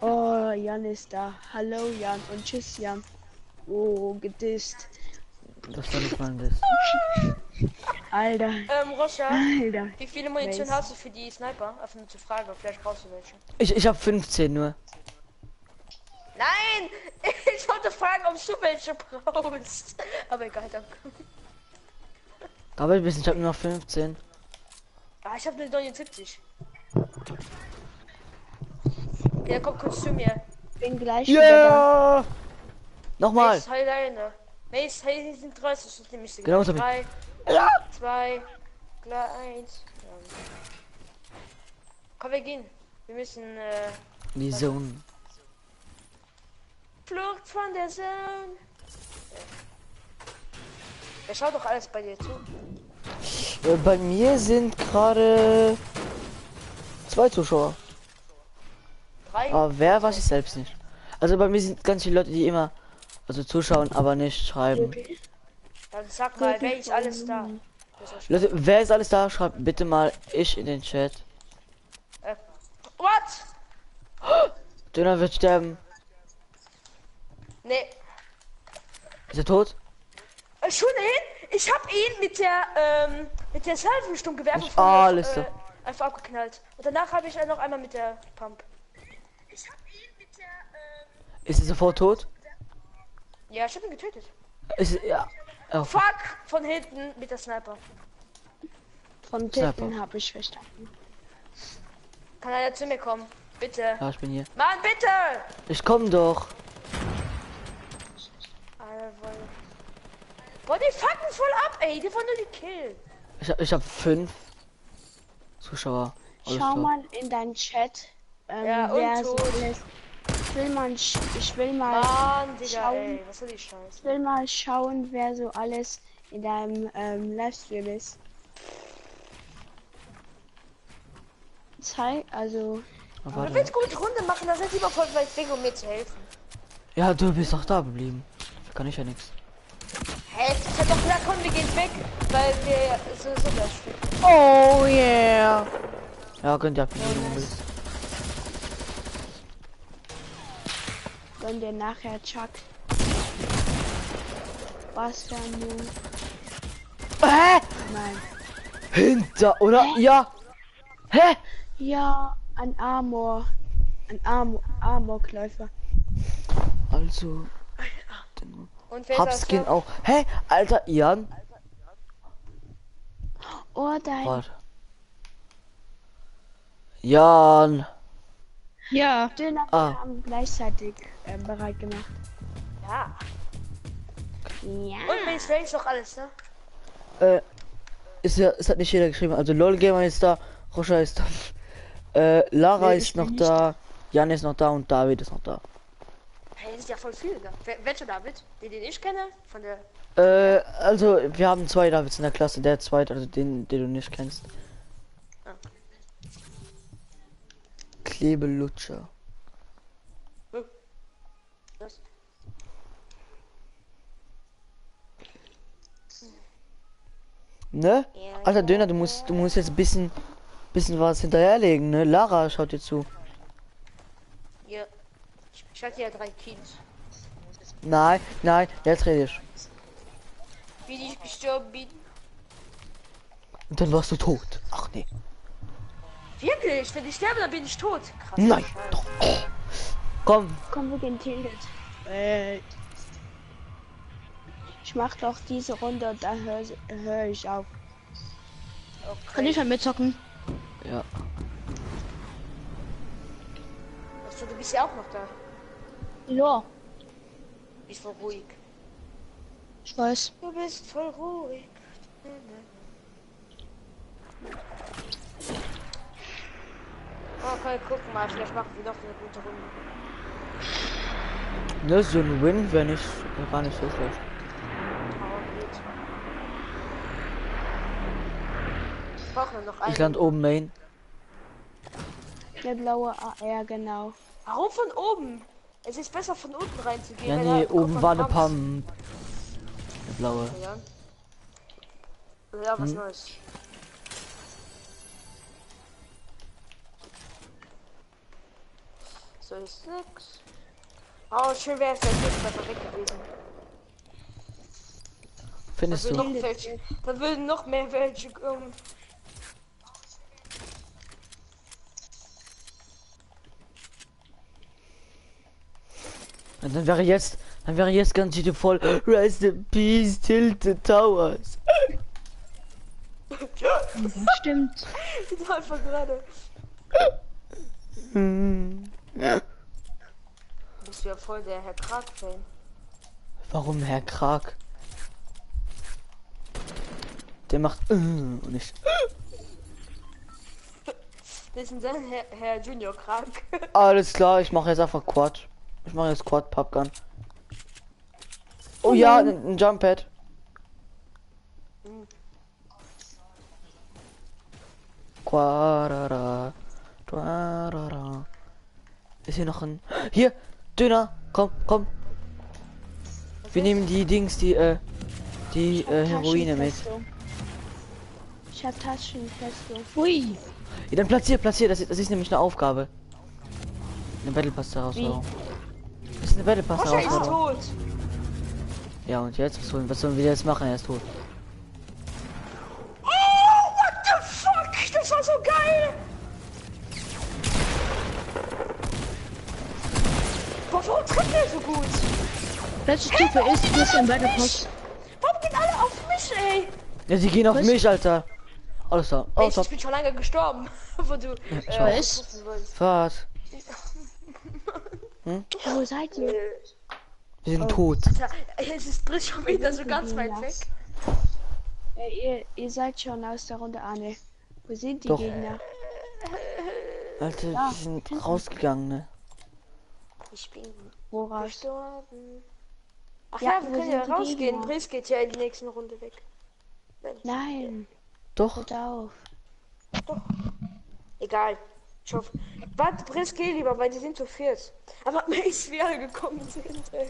Oh, Jan ist da. Hallo Jan und tschüss Jan. Oh, gedisst. Das war nicht mal das. Alter. Roscha, Alter. wie viele Munition Mace. hast du für die Sniper? Einfach nur zur Frage, vielleicht brauchst du welche. Ich habe 15 nur. Nein! Ich wollte fragen, ob du welche brauchst. Aber egal, danke. Aber ich habe nur noch 15. Ah, ich habe nur 79. Ja, komm kurz zu mir. Bin gleich wieder da. Ja! Nochmal. Mace, heil deine. Mace, heil sind 30. Das ist nämlich Genau so. 3, Ja! 2, 1. Komm, wir gehen. Wir müssen, Die Zone. Flucht von der Zone. Ja, schau doch alles bei dir zu. Bei mir sind gerade 2 Zuschauer. 3. Aber wer weiß ich selbst nicht. Also bei mir sind ganz viele Leute, die immer zuschauen, aber nicht schreiben. Dann sag mal, wer ist alles da? Das ist Leute, wer ist alles da? Schreibt bitte mal ich in den Chat. What? Döner wird sterben. Nee. Ist er tot? Schon hin? Ich hab ihn mit der Salvensturmgewehr Nicht alles doch. einfach abgeknallt. Und danach habe ich noch einmal mit der Pump. Ich hab ihn mit der, Ist er sofort tot? Ja, ich hab ihn getötet. Ist ja. Oh, Fuck! Von hinten mit der Sniper. Von Sniper. Titten habe ich verstanden. Kann einer zu mir kommen? Bitte. ja, ich bin hier. Mann, bitte! Ich komm doch. Alter, boah, die fucken voll ab, ey. Die wollen nur die killen. Ich hab 5 Zuschauer. Alles Schau klar. mal in deinen Chat. Ja, und wer so tot. alles. Ich will mal Mann, Digga, schauen. ey. Was soll die Scheiße? Ich will mal schauen, wer so alles in deinem Livestream ist. Also Oh, Du warte. willst gut Runde machen, dann sind die mal voll weit weg, um mir zu helfen. Ja, du bist doch da geblieben. Da kann ich ja nichts. Hä? Ich hab doch gesagt, komm, wir gehen weg, weil wir so das spielen. Oh yeah. Ja, könnt ihr abnehmen, wenn du willst. gönn dir nachher Chuck. Was für ein Move. Hä? Nein. Hinter, oder? Ja. Hä? Ja, ein Armor. Ein Amokläufer. Also, Und wer ist das? Hubskin auch. Hä? Alter, Jan. Oh, dein. Warte. Jan. Ja. Döner Ah. haben gleichzeitig bereit gemacht. Ja. Ja. Und wer ist doch alles, ne? Ist ja, es hat nicht jeder geschrieben. Also LOL Gamer ist da, Roscha ist da. Lara Nee, ist ich bin noch nicht da, Jan ist noch da und David ist noch da. Hey, das ist ja voll viel, ne? Welcher David? Den ich kenne? Von der... Also wir haben 2 Davids in der Klasse, der zweite, also den du nicht kennst. Ah. Klebelutscher. Das. Ne? Ja, Alter Döner, du musst jetzt ein bisschen was hinterherlegen, ne? Lara schaut dir zu. Ja. Ich hatte ja 3 Kills. Nein, jetzt rede ich. Wie ich gestorben bin. Und dann warst du tot. Ach nee. Wirklich? Wenn ich sterbe, dann bin ich tot. Krass. Nein, Scheiße. doch. Komm, Komm, wir gehen tiltet. Ich mach doch diese Runde und dann hör ich auf. Kann ich halt mitzocken? ja. Achso, du bist ja auch noch da. Ja, Bist voll ruhig. ich weiß. Du bist voll ruhig. Okay, gucken mal, vielleicht machen wir noch eine gute Runde. Ne, so ein Win wäre nicht gar nicht so schlecht. Aber geht. Ich brauche nur noch einen. Ich land oben Main. Der blaue AR, genau. Warum von oben? Es ist besser von unten reinzugehen. Ja, weil nee, da kommt oben man war eine raus. Pump. Der blaue. Ja. Ja, was Neues. So ist nix. Oh, schön wäre es, wenn ich besser weg gewesen. Findest du? Noch welche. Da würden noch mehr welche kommen. Und dann wäre jetzt ganz YouTube voll. Rest in Peace, Tilted Towers. Stimmt. Das war einfach gerade. Du bist ja voll der Herr Krag-Fan. Warum Herr Krag? Der macht und nicht. Das ist ein Herr Junior Krag. Alles klar, ich mache jetzt einfach Quad. Ich mache jetzt Quad Popgun. Oh ja, ein Jump Pad. Quadara. Quadara. Ist hier noch ein. Hier! Döner! Komm! Wir nehmen die Dings, die Heroine mit. Ich hab Taschenfestung. Ui. Ja, dann platzier, das ist nämlich eine Aufgabe. Eine Battle Pass Herausforderung. Das ist eine Battle Pass Roscha ist Herausforderung. tot. Ja, und jetzt? Was sollen wir jetzt machen? Er ist tot. Oh, what the fuck? Das war so geil. Boah, warum trifft er so gut? Letzte Stufe ist, hier ist ein Battle Pass. Warum gehen alle auf mich, ey? Ja, sie gehen auf Was? mich, Alter. Alles klar. Ey, Oh, top. ich bin schon lange gestorben, wo du ich auch. treffen wolltest. Fahrt. Wo seid ihr? Wir sind tot. Alter, es ist bricht schon wieder so ganz weit weg. Ihr seid schon aus der Runde, Anne. Wo sind die Doch. Gegner? Alter, wir sind rausgegangen, ne? Ich bin Woraus? gestorben. Ach Ja, ja, wir wo können ja sind die rausgehen. Gegner? Briss geht ja in die nächsten Runde weg. Nein, Doch. hört auf. Egal. Ich hoffe. Warte, Briss, geh lieber, weil die sind zu viert. Aber mir ist wie alle gekommen sind, ey.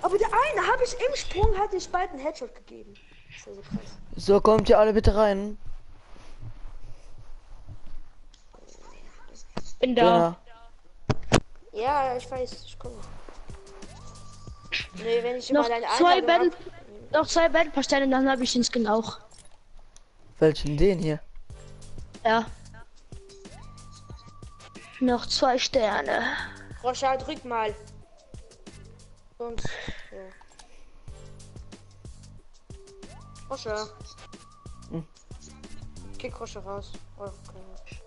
Aber der eine habe ich im Sprung, hatte ich bald einen Headshot gegeben. Das ist ja so krass. So, kommt ihr alle bitte rein. Bin da. Döner. Ja, ich weiß, ich komme. Nee, wenn ich Noch immer deine zwei Einladung Battle, noch zwei Battle Pass Stellen, dann habe ich den Skin auch. Welchen? Den hier? Ja. Noch 2 Sterne. Roscha, drück mal. Und. Ja. Roscha. Kick Roscha raus. Oh, okay.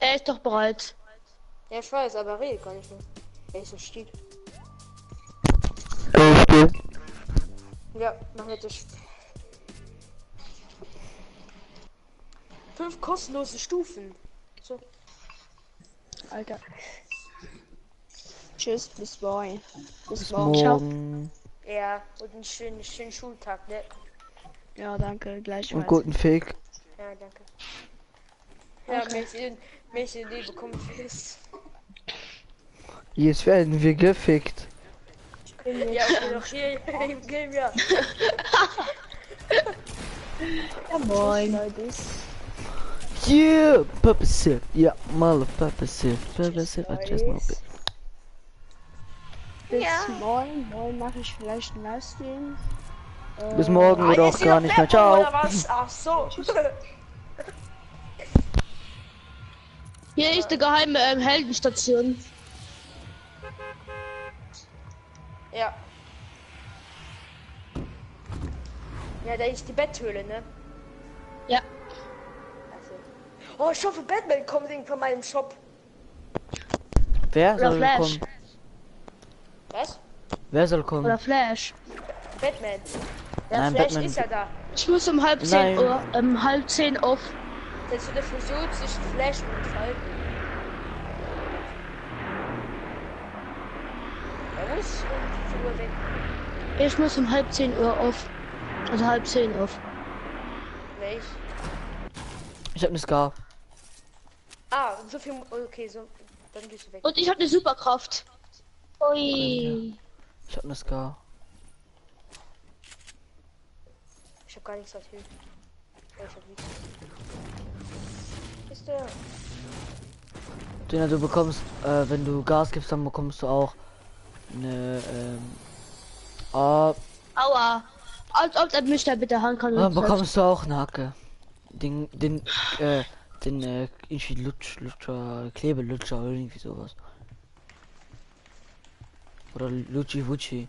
Er ist doch bereit. Ja, ich weiß, aber redet gar nicht mehr. Er ist ein Stiel. Ja, magnetisch. 5 kostenlose Stufen. So. Alter. Tschüss, bis morgen. Bis Bis morgen. Ciao. morgen. Ja, und einen schönen Schultag, ne? Ja, danke, Und gleichfalls. guten Fake. Ja, danke. Ja, Mädchen, die bekommen Fest. Jetzt werden wir gefickt. Ich bin jetzt Ja, okay, doch hier im Game, ja. ja, moin, Leute. Yeah, Papa Sip. Ja, mal Papa Sip. Papa Sip, I just know it. Bis Ja. morgen mache ich vielleicht einen Livestream. Bis morgen oder auch gar nicht mehr. Ciao. Oder was? Ach so. Hier ist die geheime Heldenstation. Ja. Ja, da ist die Betthöhle, ne? Ja. Also. Oh, ich hoffe, Batman kommt irgendwann mal im Shop. Wer Oder soll Flash. kommen? Was? Wer soll kommen? Oder Flash. Batman. Der Nein, Flash Batman. ist ja da. Ich muss um halb Nein. 10 Uhr, halb 10 auf. Das ist so eine Fusion zwischen Flash und Falken. Er muss um 4 Uhr weg. Ich muss um halb 10 Uhr auf. Also halb 10 auf. Welch? Ich hab ne Scar. Ah, so viel. Okay, so. Dann gehst du weg. Und ich habe eine Superkraft. Ui. Ich hab ne Scar. Ich hab gar nichts als Hilfe. Oh, ich hab nichts. Ist der? Dina, du bekommst, wenn du Gas gibst, dann bekommst du auch eine, Aua. Als ob er mich da bitte Hand kann. dann bekommst du auch eine Hacke. Den irgendwie Lutscher, Klebelutscher oder irgendwie sowas. Oder Lutschi Wutschi.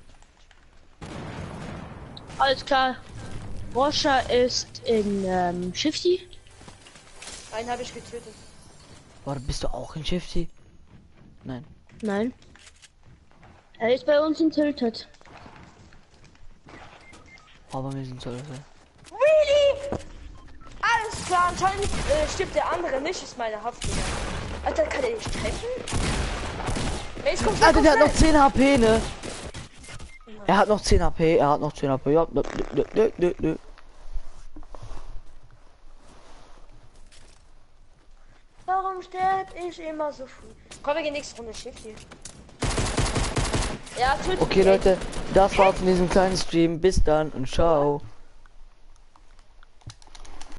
Alles klar. Roscher ist in Shifty. Einen habe ich getötet. Warte, bist du auch in Shifty? Nein. Nein. Er ist bei uns enttäutet. Aber wir sind so. Really? Alles klar, anscheinend stirbt der andere nicht, ist meine Haftdinger. Alter, kann er nicht treffen? Mace, komm schnell, Alter, komm der hat schnell. noch 10 HP, ne? Er hat noch 10 HP, er hat noch 10 HP. Ja, nö. Warum sterbe ich immer so früh? Komm, wir gehen nächste Runde Schiff hier. Ja, tötet Okay, mich, ey. Leute, das war's in diesem kleinen Stream. Bis dann und ciao.